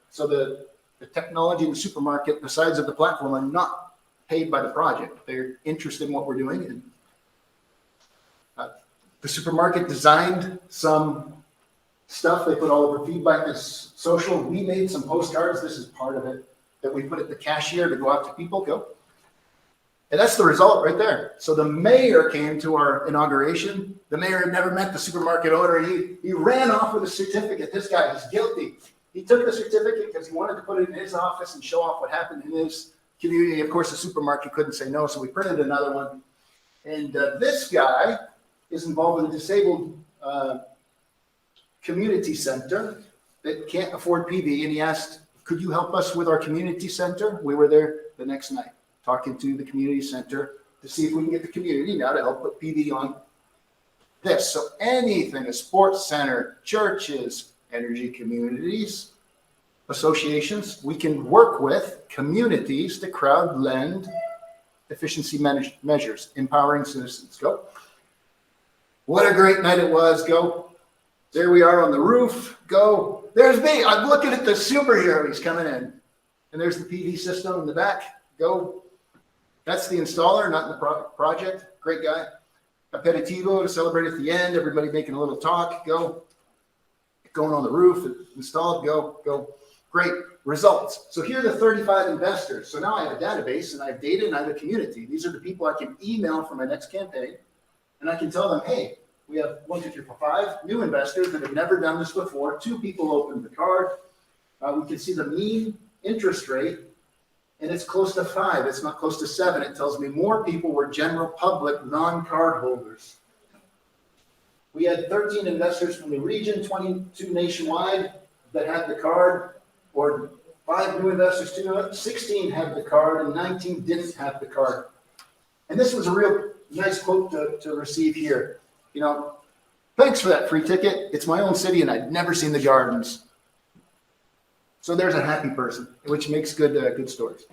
So the technology in the supermarket, the sides of the platform, are not paid by the project. They're interested in what we're doing. And the supermarket designed some stuff. They put all of our feedback as social. We made some postcards. This is part of it that we put at the cashier to go out to people. Go. And that's the result right there. So the mayor came to our inauguration. The mayor had never met the supermarket owner. He ran off with a certificate. This guy is guilty. He took the certificate because he wanted to put it in his office and show off what happened in his community. Of course, the supermarket couldn't say no, so we printed another one. And this guy is involved in a disabled community center that can't afford PV. And he asked, could you help us with our community center? We were there the next night, talking to the community center to see if we can get the community now to help put PV on this. So anything, a sports center, churches, energy communities, associations, we can work with communities to crowd lend efficiency measures, empowering citizens. Go. What a great night it was. Go. There we are on the roof. Go. There's me. I'm looking at the Super-Heero. He's coming in. And there's the PV system in the back. Go. That's the installer, not the project. Great guy. Aperitivo to celebrate at the end. Everybody making a little talk. Go. Going on the roof. Installed. Go. Go. Great results. So here are the 35 investors. So now I have a database and I have data and I have a community. These are the people I can email for my next campaign. And I can tell them, hey, we have 1, 2, 3, 4, 5 new investors that have never done this before. 2 people opened the card. We can see the mean interest rate, and it's close to 5. It's not close to 7. It tells me more people were general public, non-card holders. We had 13 investors from the region, 22 nationwide that had the card, or 5 new investors, 16 had the card, and 19 didn't have the card. And this was a real nice quote to receive here. Thanks for that free ticket. It's my own city and I'd never seen the gardens. So there's a happy person, which makes good stories.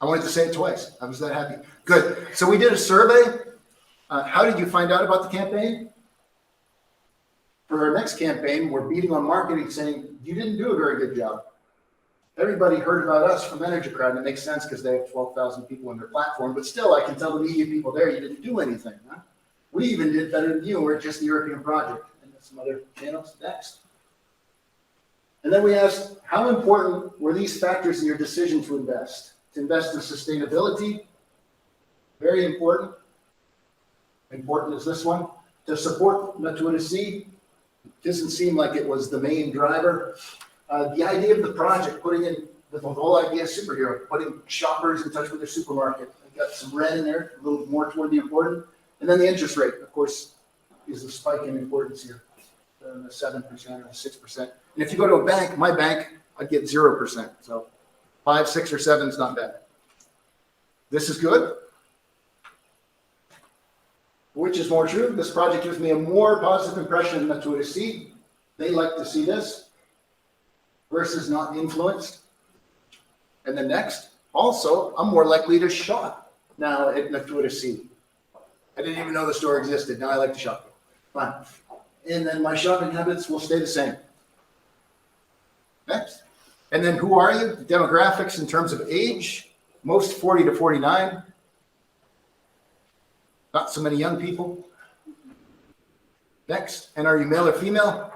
I wanted to say it twice. I was that happy. Good. So we did a survey. How did you find out about the campaign? For our next campaign, we're beating on marketing saying, you didn't do a very good job. everybody heard about us from Energy Crowd, and it makes sense because they have 12,000 people on their platform, but still I can tell the media people there, you didn't do anything, huh? We even did better than you, we're just the European project, and some other channels next. And then we asked, how important were these factors in your decision to invest? To invest in sustainability, very important. Important is this one. To support Natura C, doesn't seem like it was the main driver. The idea of the project, putting in the whole idea of Super-Heero, putting shoppers in touch with their supermarket. I got some red in there, a little more toward the important. And then the interest rate, of course, is the spike in importance here. The 7% or 6%. And if you go to a bank, my bank, I'd get 0%. So 5, 6, or 7 is not bad. This is good. Which is more true? This project gives me a more positive impression than Natura C. They like to see this versus not influenced. And then next, also, I'm more likely to shop now at Natura C. I didn't even know the store existed. Now I like to shop. Fine. And then my shopping habits will stay the same. Next. And then who are you? Demographics in terms of age, most 40 to 49. Not so many young people. Next. And are you male or female?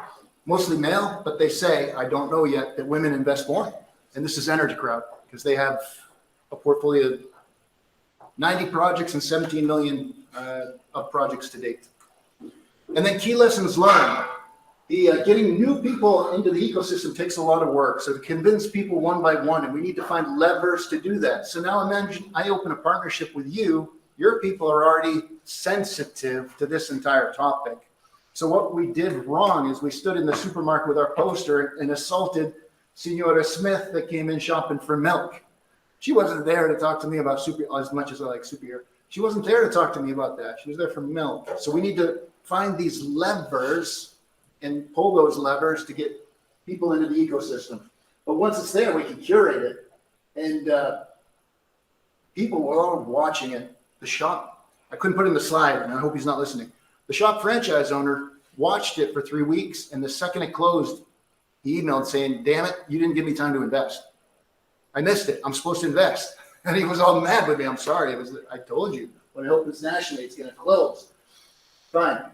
Mostly male, but they say, I don't know yet, that women invest more. And this is Energy Crowd, because they have a portfolio of 90 projects and 17 million of projects to date. And then key lessons learned. Getting new people into the ecosystem takes a lot of work. So to convince people one by one, and we need to find levers to do that. So now imagine I open a partnership with you. Your people are already sensitive to this entire topic. So what we did wrong is we stood in the supermarket with our poster and assaulted Senora Smith that came in shopping for milk. She wasn't there to talk to me about as much as I like Super-Heero. She wasn't there to talk to me about that. She was there for milk. So we need to find these levers and pull those levers to get people into the ecosystem. But once it's there, we can curate it. And people were all watching it. The shop, I couldn't put in the slide, and I hope he's not listening. The shop franchise owner watched it for 3 weeks, and the second it closed, he emailed saying, damn it, you didn't give me time to invest. I missed it. I'm supposed to invest. And he was all mad with me. I'm sorry. I told you. When I hope it's nationally, it's going to close. Fine.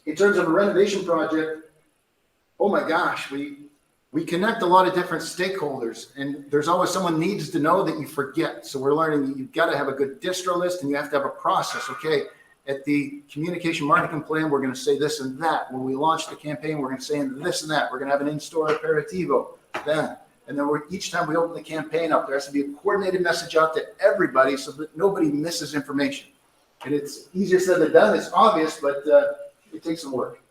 In terms of a renovation project, oh my gosh, we connect a lot of different stakeholders, and there's always someone needs to know that you forget. So we're learning that you've got to have a good distro list, and you have to have a process. Okay, at the communication marketing plan, we're going to say this and that. When we launch the campaign, we're going to say this and that. We're going to have an in-store aperitivo, then. And then each time we open the campaign up, there has to be a coordinated message out to everybody so that nobody misses information. And it's easier said than done. It's obvious, but it takes some work.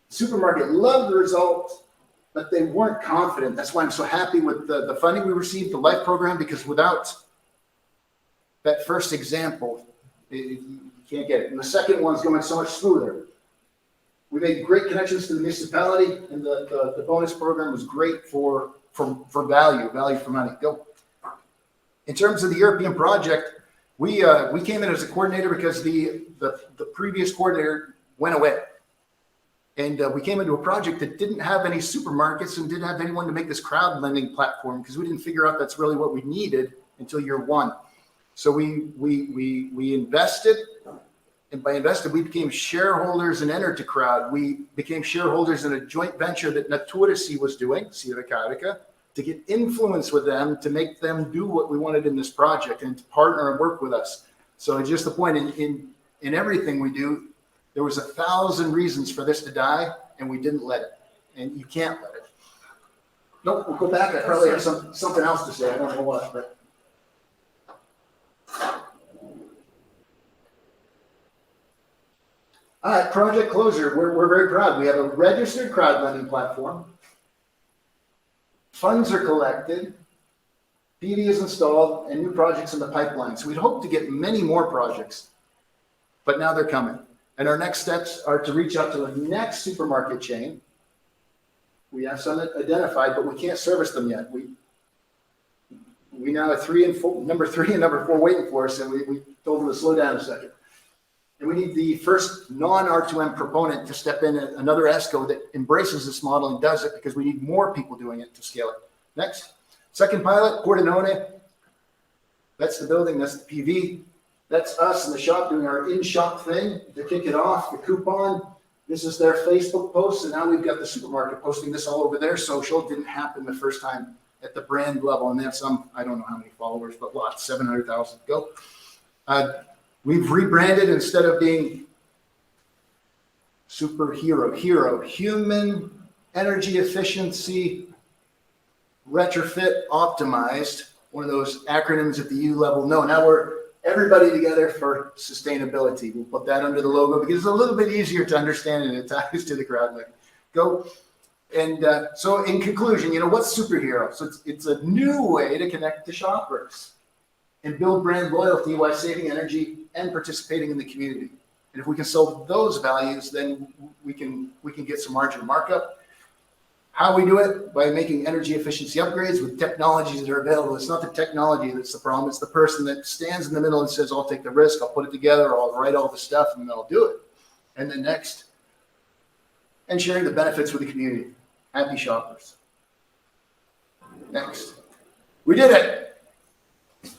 Supermarket loved the result, but they weren't confident. That's why I'm so happy with the funding we received, the LIFE program, because without that first example, you can't get it. And the second one's going so much smoother. We made great connections to the municipality, and the bonus program was great for value for money. Go. In terms of the European project, we came in as a coordinator because the previous coordinator went away. And we came into a project that didn't have any supermarkets and didn't have anyone to make this crowdlending platform because we didn't figure out that's really what we needed until year one. So we invested, and by invested, we became shareholders in Energy Crowd. We became shareholders in a joint venture that Natura C was doing, Sierra Carica, to get influence with them to make them do what we wanted in this project and to partner and work with us. So just the point in everything we do, there was 1,000 reasons for this to die, and we didn't let it. And you can't let it. Nope, we'll go back. I probably have something else to say. I don't know what, but. All right, project closure. We're very proud. We have a registered crowdlending platform. Funds are collected. PV is installed, and new projects in the pipeline. So we'd hope to get many more projects, but now they're coming. And our next steps are to reach out to the next supermarket chain. We have some identified, but we can't service them yet. We now have number 3 and number 4 waiting for us, and we told them to slow down a second. And we need the first non-R2M proponent to step in, another ESCO that embraces this model and does it, because we need more people doing it to scale it. Next. Second pilot, Pordenone. That's the building, that's the PV. That's us in the shop doing our in-shop thing to kick it off, the coupon. This is their Facebook post, and now we've got the supermarket posting this all over their social. It didn't happen the first time at the brand level, and they have some, I don't know how many followers, but lots, 700,000 go. We've rebranded instead of being Super-Heero, Human Energy Efficiency Retrofit Optimized, one of those acronyms at the U level. No, now we're everybody together for sustainability. We'll put that under the logo because it's a little bit easier to understand and it ties to the Crowdlending. Go. And so in conclusion, what's Super-Heero? So it's a new way to connect to shoppers and build brand loyalty while saving energy and participating in the community. And if we can solve those values, then we can get some margin markup. How we do it? By making energy efficiency upgrades with technologies that are available. It's not the technology that's the problem. It's the person that stands in the middle and says, I'll take the risk, I'll put it together, I'll write all the stuff, and then I'll do it. And then next, and sharing the benefits with the community. Happy shoppers. Next. We did it. A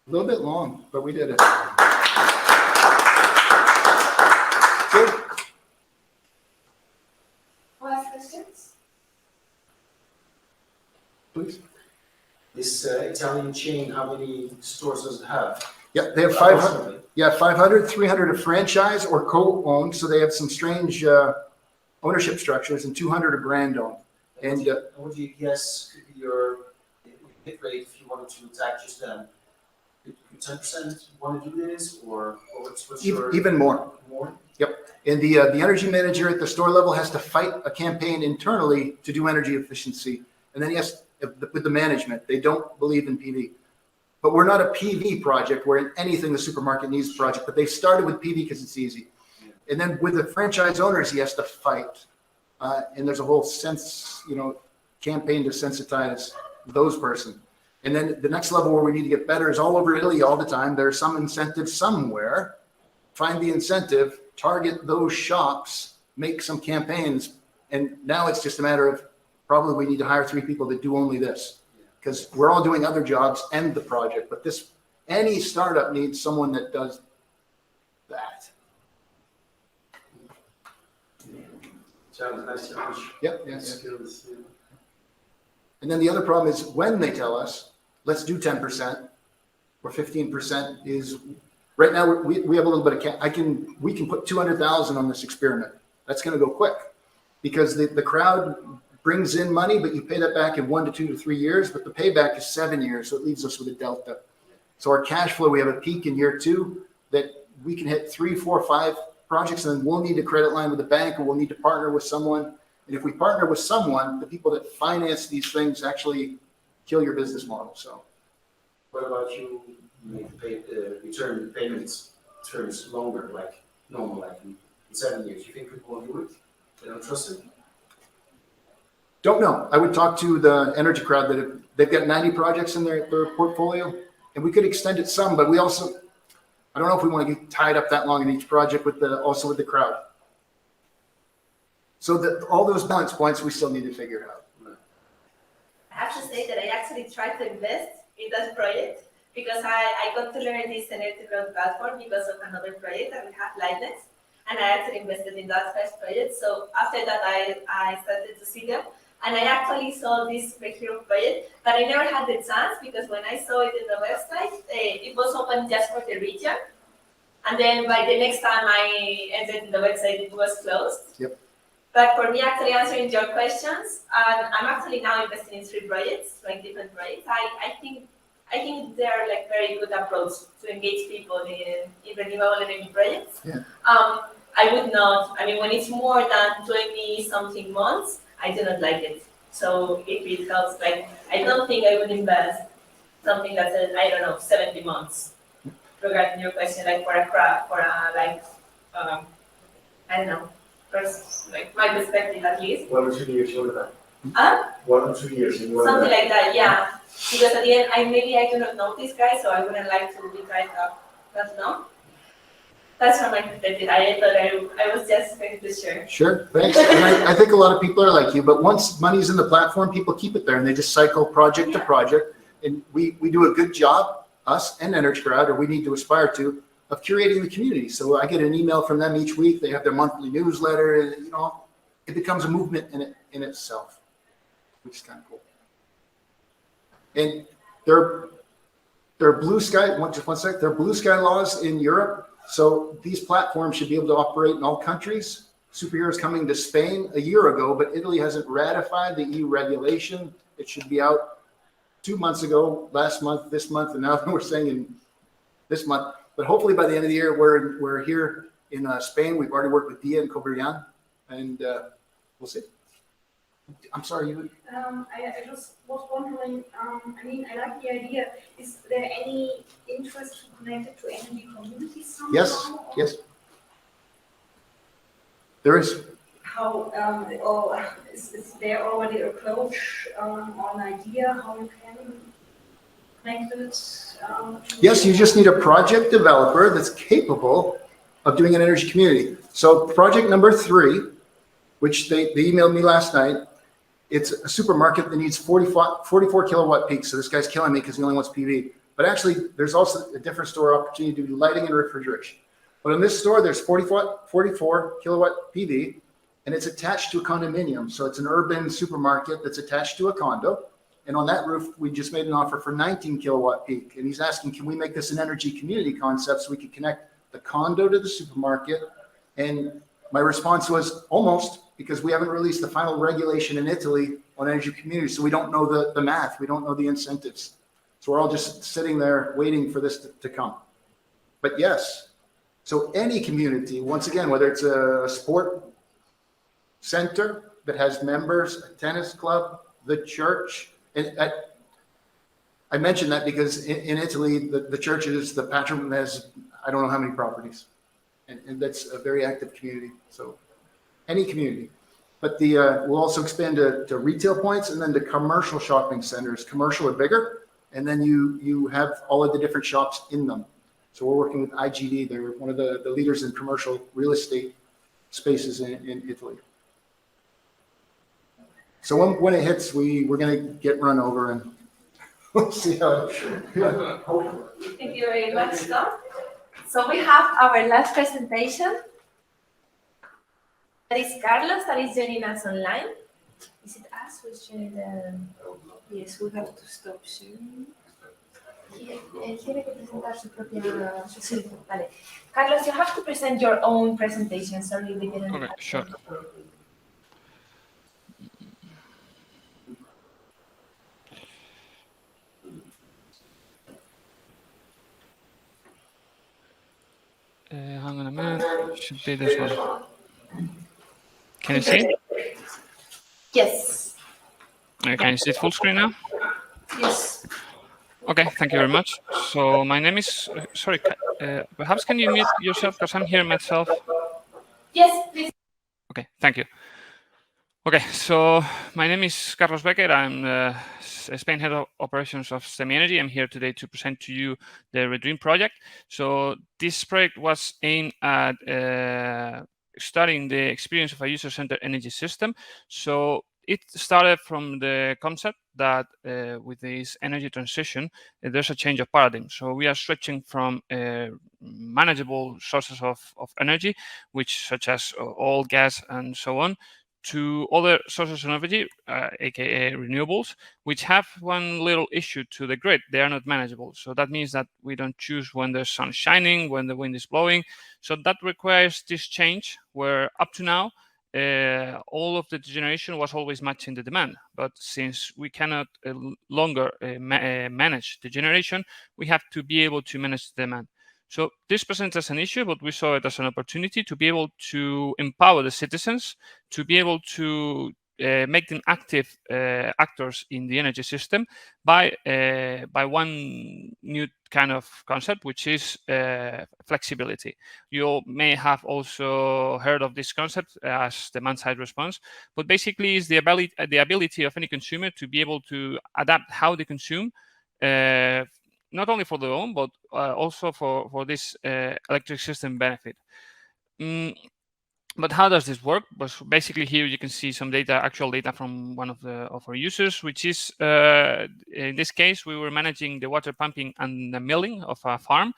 little bit long, but we did it. Good. Last questions? Please. This Italian chain, how many stores does it have? Yeah, they have 500. Approximately. Yeah, 500, 300 are franchise or co-owned, so they have some strange ownership structures, and 200 are brand-owned. And What do you guess could be your hit rate if you wanted to attack just them? Could 10% want to do this, or what's your even more. more? And the energy manager at the store level has to fight a campaign internally to do energy efficiency. And then he has, with the management, they don't believe in PV. But we're not a PV project. We're in anything the supermarket needs project. But they started with PV because it's easy. And then with the franchise owners, he has to fight. And there's a whole campaign to sensitize those persons. And then the next level where we need to get better is all over Italy all the time. There's some incentive somewhere. Find the incentive, target those shops, make some campaigns. And now it's just a matter of probably we need to hire 3 people that do only this. Because we're all doing other jobs and the project. But any startup needs someone that does that. Sounds nice to push. Yep. Yeah. Skills. Yeah. And then the other problem is when they tell us, let's do 10% or 15% is right now we have a little bit of we can put 200,000 on this experiment. That's going to go quick because the crowd brings in money, but you pay that back in 1 to 2 to 3 years, but the payback is 7 years. So it leaves us with a delta. So our cash flow, we have a peak in year 2 that we can hit 3, 4, 5 projects, and then we'll need a credit line with the bank, or we'll need to partner with someone. And if we partner with someone, the people that finance these things actually kill your business model. So, What about you make the return payments terms longer, like normal, like in 7 years? You think people will do it? They don't trust it? don't know. I would talk to the energy crowd they've got 90 projects in their portfolio, and we could extend it some, but we also, I don't know if we want to get tied up that long in each project also with the crowd. So that all those balance points, we still need to figure out. I have to say that I actually tried to invest in that project because I got to learn this energy crowd platform because of another project that we had, Lightness, and I actually invested in that first project. So after that, I started to see them, and I actually saw this Super-Heero project, but I never had the chance because when I saw it in the website, it was open just for the region. And then by the next time I entered in the website, it was closed. Yep. But for me, actually answering your questions, I'm actually now investing in 3 projects, like different projects. I think they are like very good approach to engage people in renewable energy projects. Yeah. I would not, I mean, when it's more than 20 something months, I do not like it. So if it helps, like, I don't think I would invest something that's, I don't know, 70 months. Regarding your question, like for a craft, I don't know, first, like my perspective at least. 1 or 2 years, you want that? 1 or 2 years, and you want Something that? like that, yeah. Because at the end, I do not know this guy, so I wouldn't like to be tied up that long. That's from my perspective. I thought I was just going to share. Sure, thanks. And I think a lot of people are like you, but once money's in the platform, people keep it there and they just cycle project to project. And we do a good job, us and Energy Crowd, or we need to aspire to, of curating the community. So I get an email from them each week. They have their monthly newsletter, and you know, it becomes a movement in itself, which is kind of cool. And there are blue sky, just one sec, there are blue sky laws in Europe. So these platforms should be able to operate in all countries. Super-Heero is coming to Spain a year ago, but Italy hasn't ratified the EU regulation. It should be out 2 months ago, last month, this month, and now we're saying in this month. But hopefully by the end of the year, we're here in Spain. We've already worked with Dia and Cobrian, and we'll see. I'm sorry, you. I just was wondering, I mean, I like the idea. Is there any interest connected to energy communities somehow? Yes. There is. How, or is there already a approach or an idea how you can connect it? Yes, you just need a project developer that's capable of doing an energy community. So project number 3, which they emailed me last night, it's a supermarket that needs 44 kilowatt peaks. So this guy's killing me because he only wants PV. But actually, there's also a different store opportunity to do lighting and refrigeration. But in this store, there's 44 kilowatt PV, and it's attached to a condominium. So it's an urban supermarket that's attached to a condo. And on that roof, we just made an offer for 19 kilowatt peak. And he's asking, can we make this an energy community concept so we could connect the condo to the supermarket? And my response was almost, because we haven't released the final regulation in Italy on energy communities. So we don't know the math. We don't know the incentives. So we're all just sitting there waiting for this to come. But yes, so any community, once again, whether it's a sport center that has members, a tennis club, the church, and I mentioned that because in Italy, the church is the patron has, I don't know how many properties. And that's a very active community. So any community. But we'll also expand to retail points and then to commercial shopping centers. Commercial are bigger. And then you have all of the different shops in them. So we're working with IGD. They're one of the leaders in commercial real estate spaces in Italy. So when it hits, we're going to get run over and we'll see how it Thank you very much, Tom. So we have our last presentation. That is Carlos, that is joining us online. Is it us who's sharing the... Yes, we have to stop sharing. Él tiene que presentar su propia... Sí, vale. Carlos, you have to present your own presentation. Sorry, we didn't... Okay, sure. Hang on a minute. Should be this one. Can you see? Yes. Can you see it full screen now? Yes. Okay, thank you very much. So my name is, sorry, perhaps can you mute yourself because I'm hearing myself? Yes, please. Okay, thank you. Okay, so my name is Carlos Becker. I'm Spain Head of Operations of Stemy Energy. I'm here today to present to you the Redream project. So this project was aimed at studying the experience of a user-centered energy system. So it started from the concept that with this energy transition, there's a change of paradigm. So we are switching from manageable sources of energy, which such as oil, gas, and so on, to other sources of energy, aka renewables, which have one little issue to the grid. They are not manageable. So that means that we don't choose when the sun is shining, when the wind is blowing. So that requires this change where up to now, all of the generation was always matching the demand. But since we cannot longer manage the generation, we have to be able to manage the demand. So this presents as an issue, but we saw it as an opportunity to be able to empower the citizens, to be able to make them active actors in the energy system by one new kind of concept, which is flexibility. You may have also heard of this concept as demand-side response, but basically is the ability of any consumer to be able to adapt how they consume not only for their own, but also for this electric system benefit. But how does this work? But basically here you can see some data, actual data from one of our users, which is in this case we were managing the water pumping and the milling of a farm,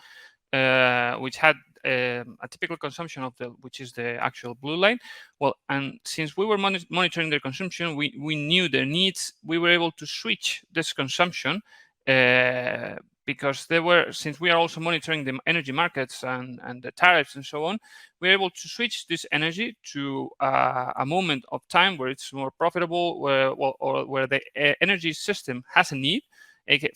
which had a typical consumption of which is the actual blue line. Well, and since we were monitoring their consumption, we knew their needs. We were able to switch this consumption because since we are also monitoring the energy markets and the tariffs and so on, we're able to switch this energy to a moment of time where it's more profitable, where the energy system has a need.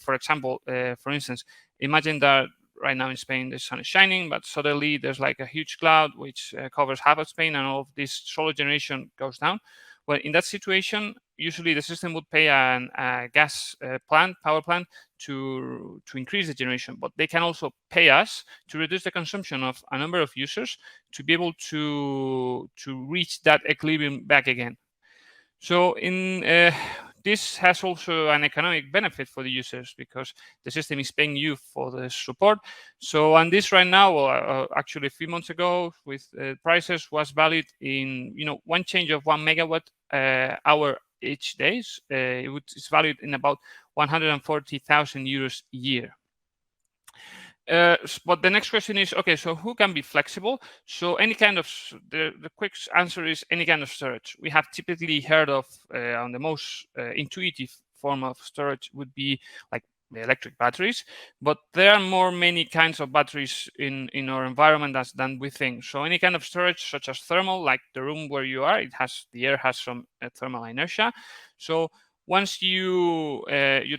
For example, for instance, imagine that right now in Spain the sun is shining, but suddenly there's like a huge cloud which covers half of Spain, and all of this solar generation goes down. Well, in that situation, usually the system would pay a gas power plant to increase the generation, but they can also pay us to reduce the consumption of a number of users to be able to reach that equilibrium back again. So this has also an economic benefit for the users because the system is paying you for the support. So, and this right now, actually a few months ago, with prices was valued in, one change of 1 megawatt hour each day. It's valued in about 140,000 euros a year. But the next question is, okay, so who can be flexible? So any kind of, the quick answer is any kind of storage. We have typically heard of, on the most intuitive form of storage would be like the electric batteries, but there are many kinds of batteries in our environment than we think. So any kind of storage, such as thermal, like the room where you are, the air has some thermal inertia. So once you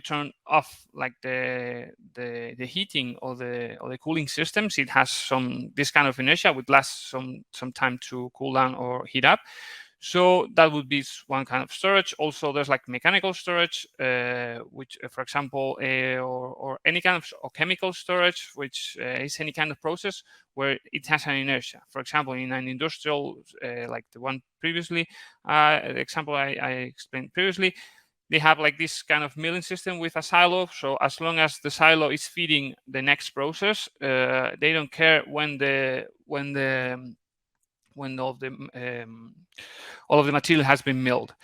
turn off like the heating or the cooling systems, it has this kind of inertia would last some time to cool down or heat up. So that would be one kind of storage. Also, there's like mechanical storage, which, for example, or any kind of chemical storage, which is any kind of process where it has an inertia. For example, in an industrial, like the one previously, the example I explained previously, they have like this kind of milling system with a silo. So as long as the silo is feeding the next process, they don't care when all of the material has been milled.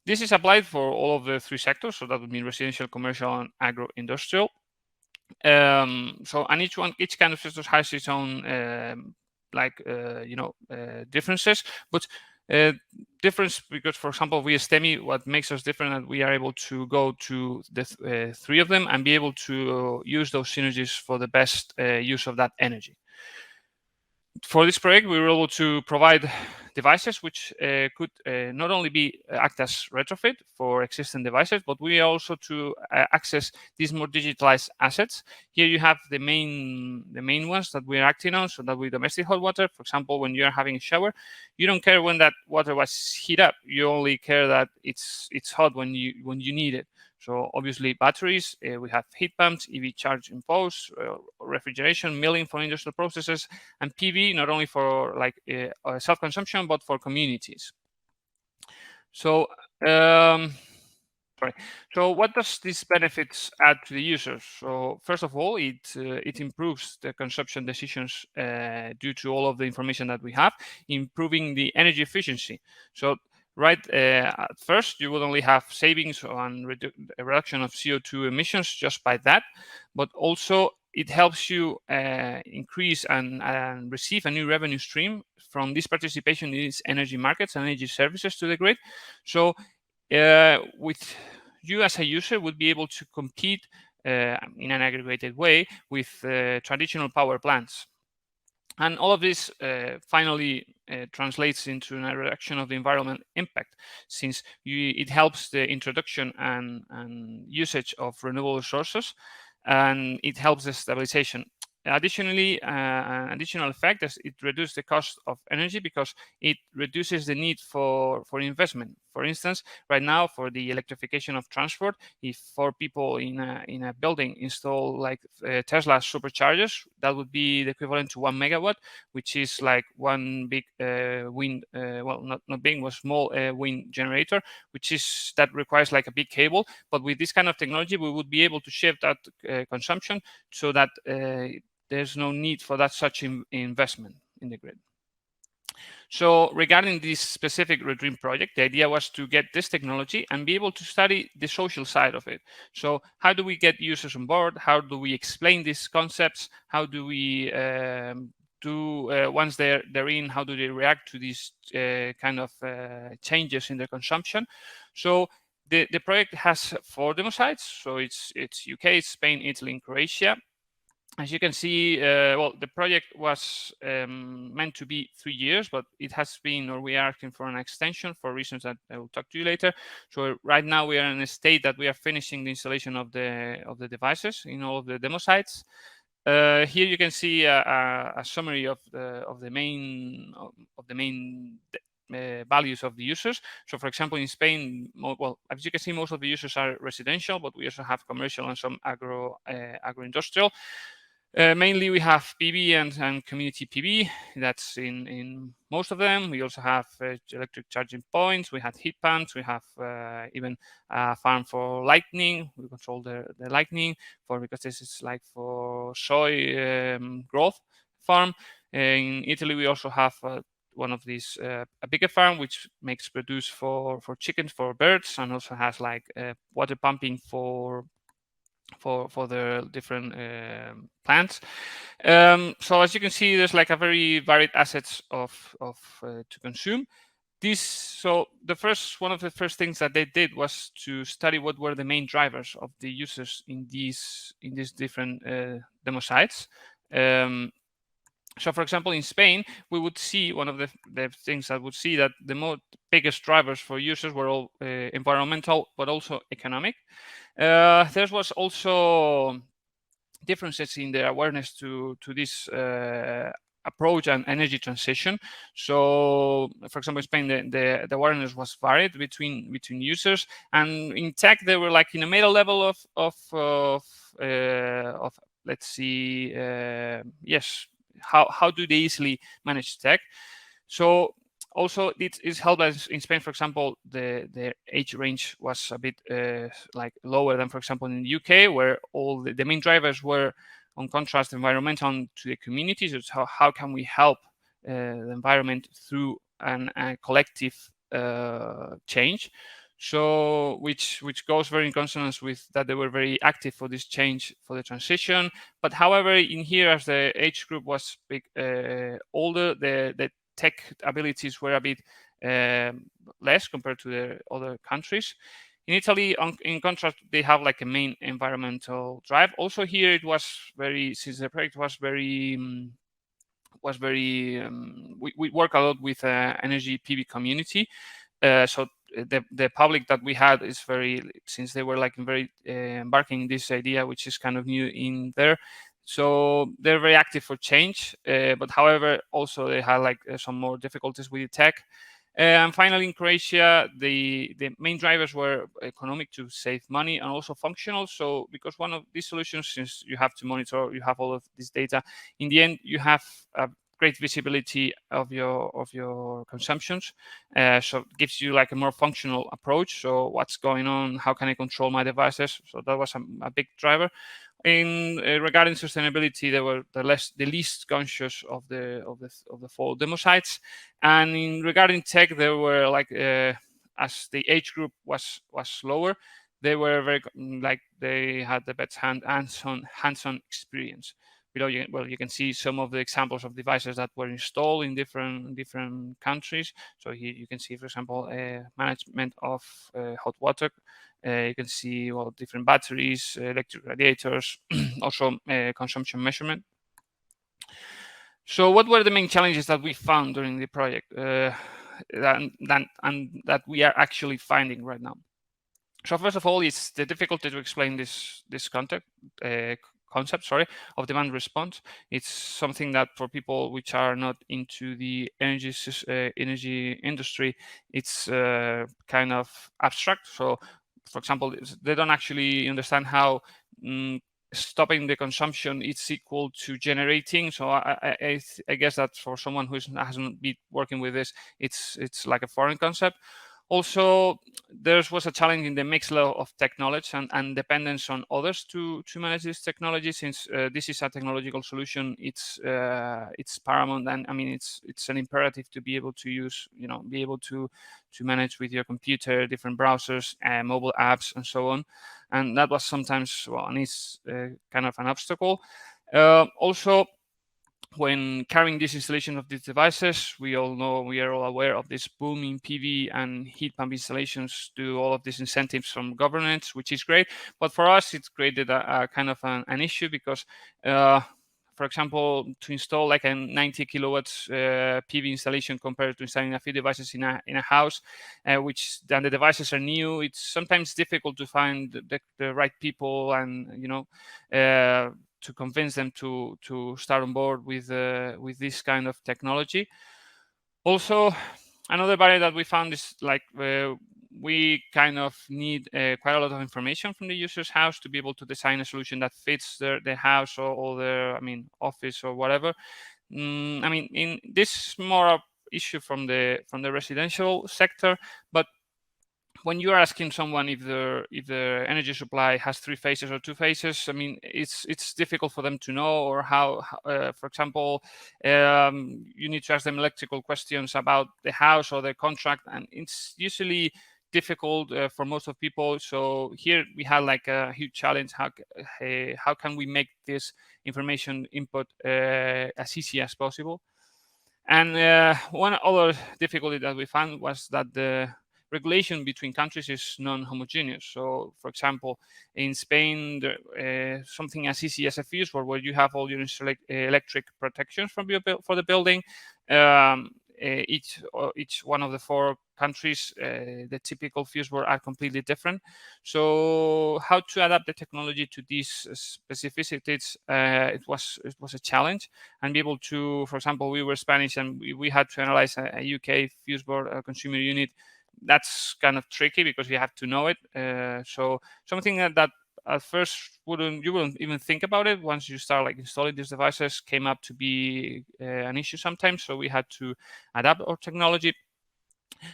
This is applied for all of the three sectors. So that would mean residential, commercial, and agro-industrial. So and each kind of sector has its own differences, but difference because, for example, we as Stemy, what makes us different, that we are able to go to the three of them and be able to use those synergies for the best use of that energy. For this project, we were able to provide devices which could not only act as retrofit for existing devices, but we also to access these more digitalized assets. Here you have the main ones that we're acting on. So that with domestic hot water, for example, when you are having a shower, you don't care when that water was heat up. You only care that it's hot when you need it. So obviously batteries, we have heat pumps, EV charging posts, refrigeration, milling for industrial processes, and PV not only for like self-consumption, but for communities. So, So what does these benefits add to the users? So first of all, it improves the consumption decisions due to all of the information that we have, improving the energy efficiency. So at first, you would only have savings on a reduction of CO2 emissions just by that, but also it helps you increase and receive a new revenue stream from this participation in these energy markets and energy services to the grid. So with you as a user would be able to compete in an aggregated way with traditional power plants. And all of this finally translates into a reduction of the environmental impact, since it helps the introduction and usage of renewable sources, and it helps the stabilization. Additionally, an additional effect is it reduces the cost of energy because it reduces the need for investment. For instance, right now for the electrification of transport, if 4 people in a building install like Tesla superchargers, that would be the equivalent to 1 megawatt, which is like one big wind, well, not big, was small wind generator, which is that requires like a big cable. But with this kind of technology, we would be able to shift that consumption so that there's no need for that such investment in the grid. So regarding this specific Redream project, the idea was to get this technology and be able to study the social side of it. So how do we get users on board? How do we explain these concepts? How do we once they're in, how do they react to these kind of changes in their consumption? So the project has 4 demo sites. So it's UK, Spain, Italy, and Croatia. As you can see, well, the project was meant to be 3 years, but it has been, or we are asking for an extension for reasons that I will talk to you later. So right now we are in a state that we are finishing the installation of the devices in all of the demo sites. Here you can see a summary of the main values of the users. So for example, in Spain, well, as you can see, most of the users are residential, but we also have commercial and some agro-industrial. Mainly we have PV and community PV. That's in most of them. We also have electric charging points. We have heat pumps. We have even a farm for lightning. We control the lightning because this is like for soy growth farm. In Italy, we also have one of these a bigger farm which makes produce for chickens, for birds, and also has like water pumping for the different plants. So as you can see, there's like a very varied assets to consume. So one of the first things that they did was to study what were the main drivers of the users in these different demo sites. So for example, in Spain, we would see one of the things that would see that the biggest drivers for users were all environmental, but also economic. There was also differences in the awareness to this approach and energy transition. So, for example, in Spain, the awareness was varied between users, and in tech, they were like in a middle level of let's see, yes, how do they easily manage tech? So also it is helped as in Spain, for example, the age range was a bit like lower than, for example, in the UK, where all the main drivers were, on contrast, environmental to the communities. It's how can we help the environment through a collective change. So which goes very in consonance with that they were very active for this change, for the transition. But however, in here, as the age group was big older, the tech abilities were a bit less compared to the other countries. In Italy, in contrast, they have like a main environmental drive. Also here, it was very, since the project was very we work a lot with energy PV community. So the public that we had is very, since they were like very embarking this idea, which is kind of new in there. So they're very active for change, but however, also they had like some more difficulties with the tech. And finally, in Croatia, the main drivers were economic, to save money, and also functional. So because one of these solutions, since you have to monitor, you have all of this data, in the end, you have a great visibility of your consumptions. So it gives you like a more functional approach. So what's going on? How can I control my devices? So that was a big driver. In regarding sustainability, they were the least conscious of the 4 demo sites, and in regarding tech, they were like as the age group was lower, they were very like they had the best hands-on experience. Below, you can see some of the examples of devices that were installed in different countries. So here you can see, for example, management of hot water. You can see different batteries, electric radiators, also consumption measurement. So what were the main challenges that we found during the project and that we are actually finding right now? So first of all, it's the difficulty to explain this concept, sorry, of demand response. It's something that for people which are not into the energy industry, it's kind of abstract. So, for example, they don't actually understand how stopping the consumption is equal to generating. So I guess that for someone who hasn't been working with this, it's like a foreign concept. Also, there was a challenge in the mixed level of technology and dependence on others to manage this technology. Since this is a technological solution, it's paramount, and I mean it's an imperative to be able to use, be able to manage with your computer different browsers, mobile apps, and so on. And that was sometimes, and it's kind of an obstacle. Also, when carrying this installation of these devices, we are all aware of this boom in PV and heat pump installations to all of these incentives from governments, which is great. But for us, it's created a kind of an issue because, for example, to install like a 90 kilowatts PV installation compared to installing a few devices in a house, which then the devices are new, it's sometimes difficult to find the right people and, to convince them to start on board with this kind of technology. Also, another barrier that we found is like we kind of need quite a lot of information from the user's house to be able to design a solution that fits their house or their, office or whatever. In this more issue from the residential sector, but when you are asking someone if the energy supply has 3 phases or 2 phases, it's difficult for them to know, or how for example, you need to ask them electrical questions about the house or the contract, and it's usually difficult for most of people. So here we had like a huge challenge. How can we make this information input as easy as possible? And one other difficulty that we found was that the regulation between countries is non-homogeneous. So, for example, in Spain, something as easy as a fuse board, where you have all your electric protections for the building. Each one of the 4 countries, the typical fuse board are completely different. So, how to adapt the technology to these specificities? It was a challenge, and be able to, for example, we were Spanish, and we had to analyze a UK fuse board, a consumer unit. That's kind of tricky because you have to know it. So something that at first you wouldn't even think about it, once you start like installing these devices, came up to be an issue sometimes. So we had to adapt our technology.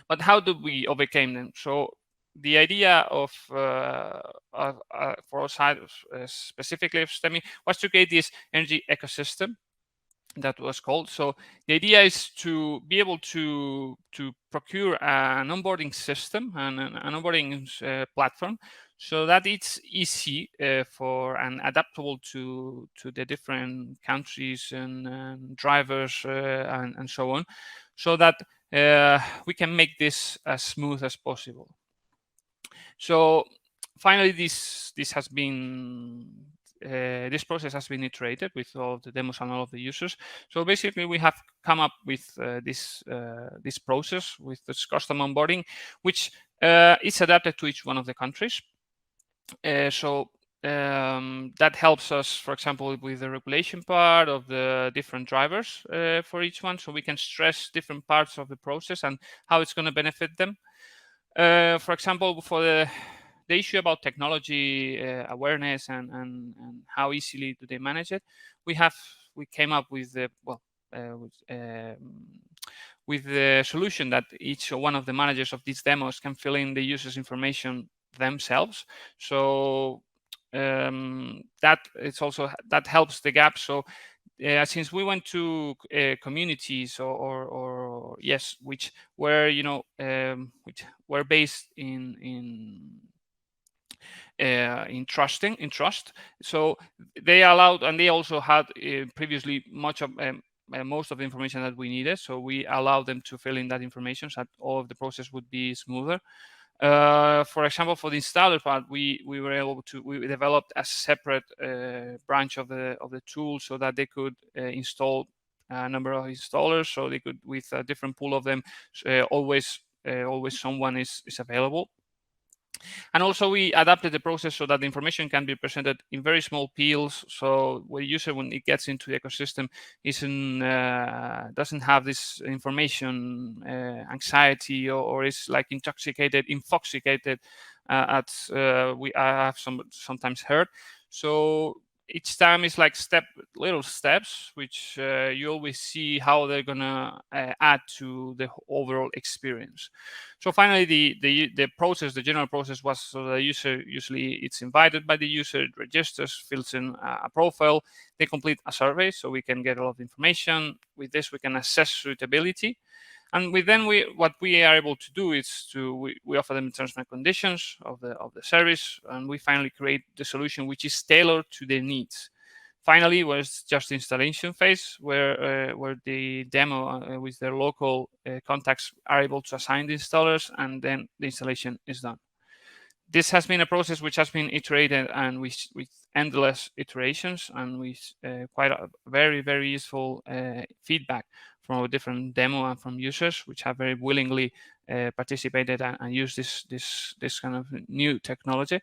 But how do we overcome them? So the idea of for our side, specifically of Stemy, was to create this energy ecosystem. That was called. So the idea is to be able to procure an onboarding system and an onboarding platform, so that it's easy for and adaptable to the different countries and drivers and so on, so that we can make this as smooth as possible. So finally, this has been this process has been iterated with all of the demos and all of the users. So basically, we have come up with this process with this custom onboarding, which is adapted to each one of the countries. So that helps us, for example, with the regulation part of the different drivers for each one, so we can stress different parts of the process and how it's going to benefit them. For example, for the issue about technology awareness and how easily do they manage it, we came up with the with the solution that each one of the managers of these demos can fill in the user's information themselves. So that helps the gap. So since we went to communities or yes, which were which were based in trust, so they allowed, and they also had previously most of the information that we needed. So we allowed them to fill in that information, so that all of the process would be smoother. For example, for the installer part, we developed a separate branch of the tool, so that they could install a number of installers, so they could, with a different pool of them, always someone is available. And also we adapted the process so that the information can be presented in very small peels. So the user, when it gets into the ecosystem, doesn't have this information anxiety or is like infoxicated as I have sometimes heard. So each time is like little steps, which you always see how they're gonna add to the overall experience. So finally, the process, the general process was so the user usually it's invited by the user, it registers, fills in a profile, they complete a survey, so we can get a lot of information. With this, we can assess suitability. And what we are able to do is we offer them terms and conditions of the service, and we finally create the solution which is tailored to their needs. Finally, was just the installation phase, where the demo with their local contacts are able to assign the installers, and then the installation is done. This has been a process which has been iterated and with endless iterations, and with quite a very, very useful feedback from our different demo and from users, which have very willingly participated and used this kind of new technology.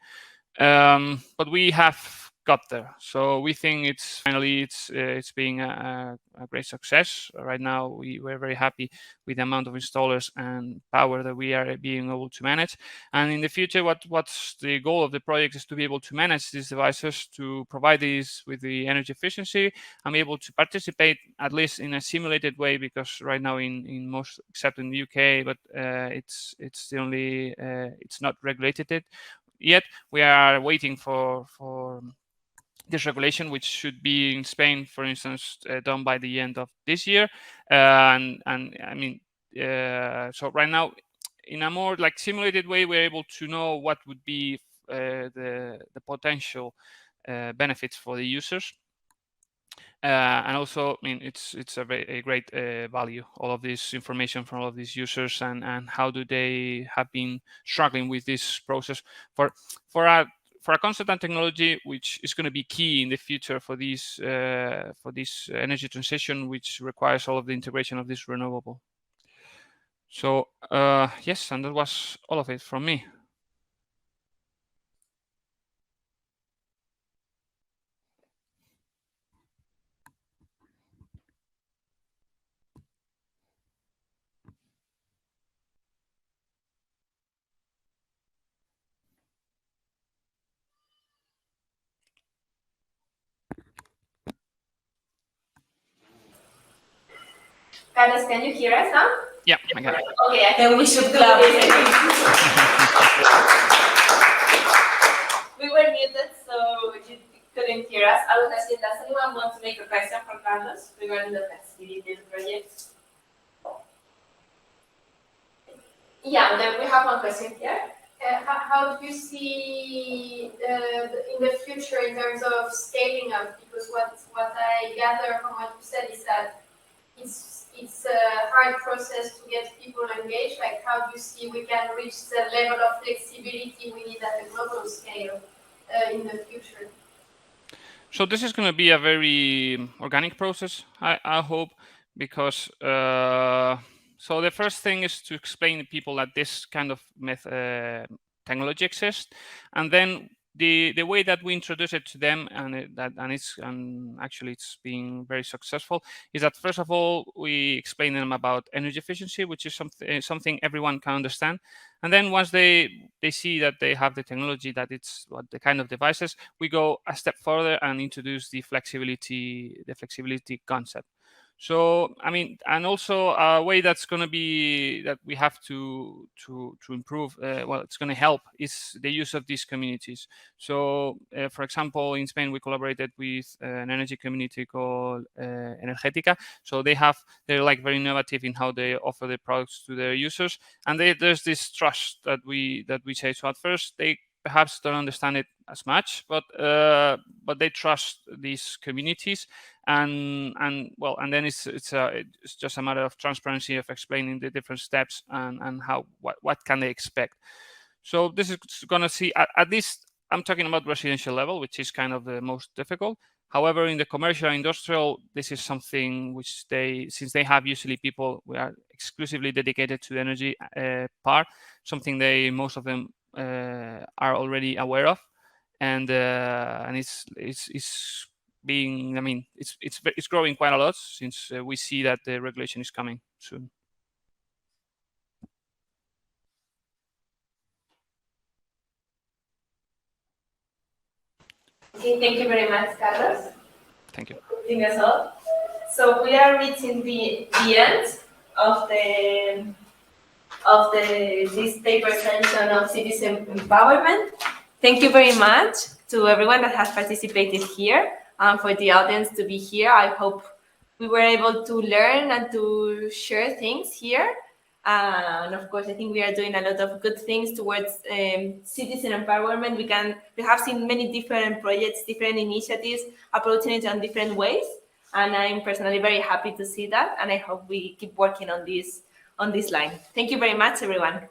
But we have got there, so we think it's being a great success. Right now, we're very happy with the amount of installers and power that we are being able to manage. And in the future, what's the goal of the project is to be able to manage these devices, to provide these with the energy efficiency, and be able to participate at least in a simulated way, because right now in most, except in the UK, but it's not regulated yet. We are waiting for this regulation, which should be in Spain, for instance, done by the end of this year. And I mean, so right now, in a more like simulated way, we're able to know what would be the potential benefits for the users. And also, I mean, it's a great value, all of this information from all of these users, and how do they have been struggling with this process for a constant technology, which is going to be key in the future for this energy transition, which requires all of the integration of this renewable. So yes, and that was all of it from me. Carlos, can you hear us now? Yeah, I got it. Okay, I think we should clap. We were muted, so you couldn't hear us. I was asking, does anyone want to make a question for Carlos regarding the flexibility project? Yeah, then we have one question here. How do you see in the future in terms of scaling up? Because what I gather from what you said is that it's a hard process to get people engaged. Like, how do you see we can reach the level of flexibility we need at a global scale in the future? So this is going to be a very organic process, I hope, because so the first thing is to explain to people that this kind of technology exists, and then the way that we introduce it to them, and actually it's being very successful, is that first of all we explain them about energy efficiency, which is something everyone can understand, and then once they see that they have the technology, that it's what the kind of devices, we go a step further and introduce the flexibility concept. So I mean, and also a way that's going to be that we have to improve. Well, it's going to help is the use of these communities. So, for example, in Spain we collaborated with an energy community called Energética. So they're like very innovative in how they offer their products to their users, and there's this trust that we say. So at first they perhaps don't understand it as much, but they trust these communities, and then it's just a matter of transparency, of explaining the different steps and how what can they expect. So this is going to see at least, I'm talking about residential level, which is kind of the most difficult. However, in the commercial and industrial, this is something which since they have usually people who are exclusively dedicated to the energy part, something most of them are already aware of, and it's being, I mean, it's growing quite a lot since we see that the regulation is coming soon. Okay, thank you very much, Carlos. Thank you. I think that's all. So we are reaching the end of this paper session of citizen empowerment. Thank you very much to everyone that has participated here, and for the audience to be here. I hope we were able to learn and to share things here. And of course, I think we are doing a lot of good things towards citizen empowerment. We have seen many different projects, different initiatives approaching it in different ways. And I'm personally very happy to see that. And I hope we keep working on this line. Thank you very much, everyone.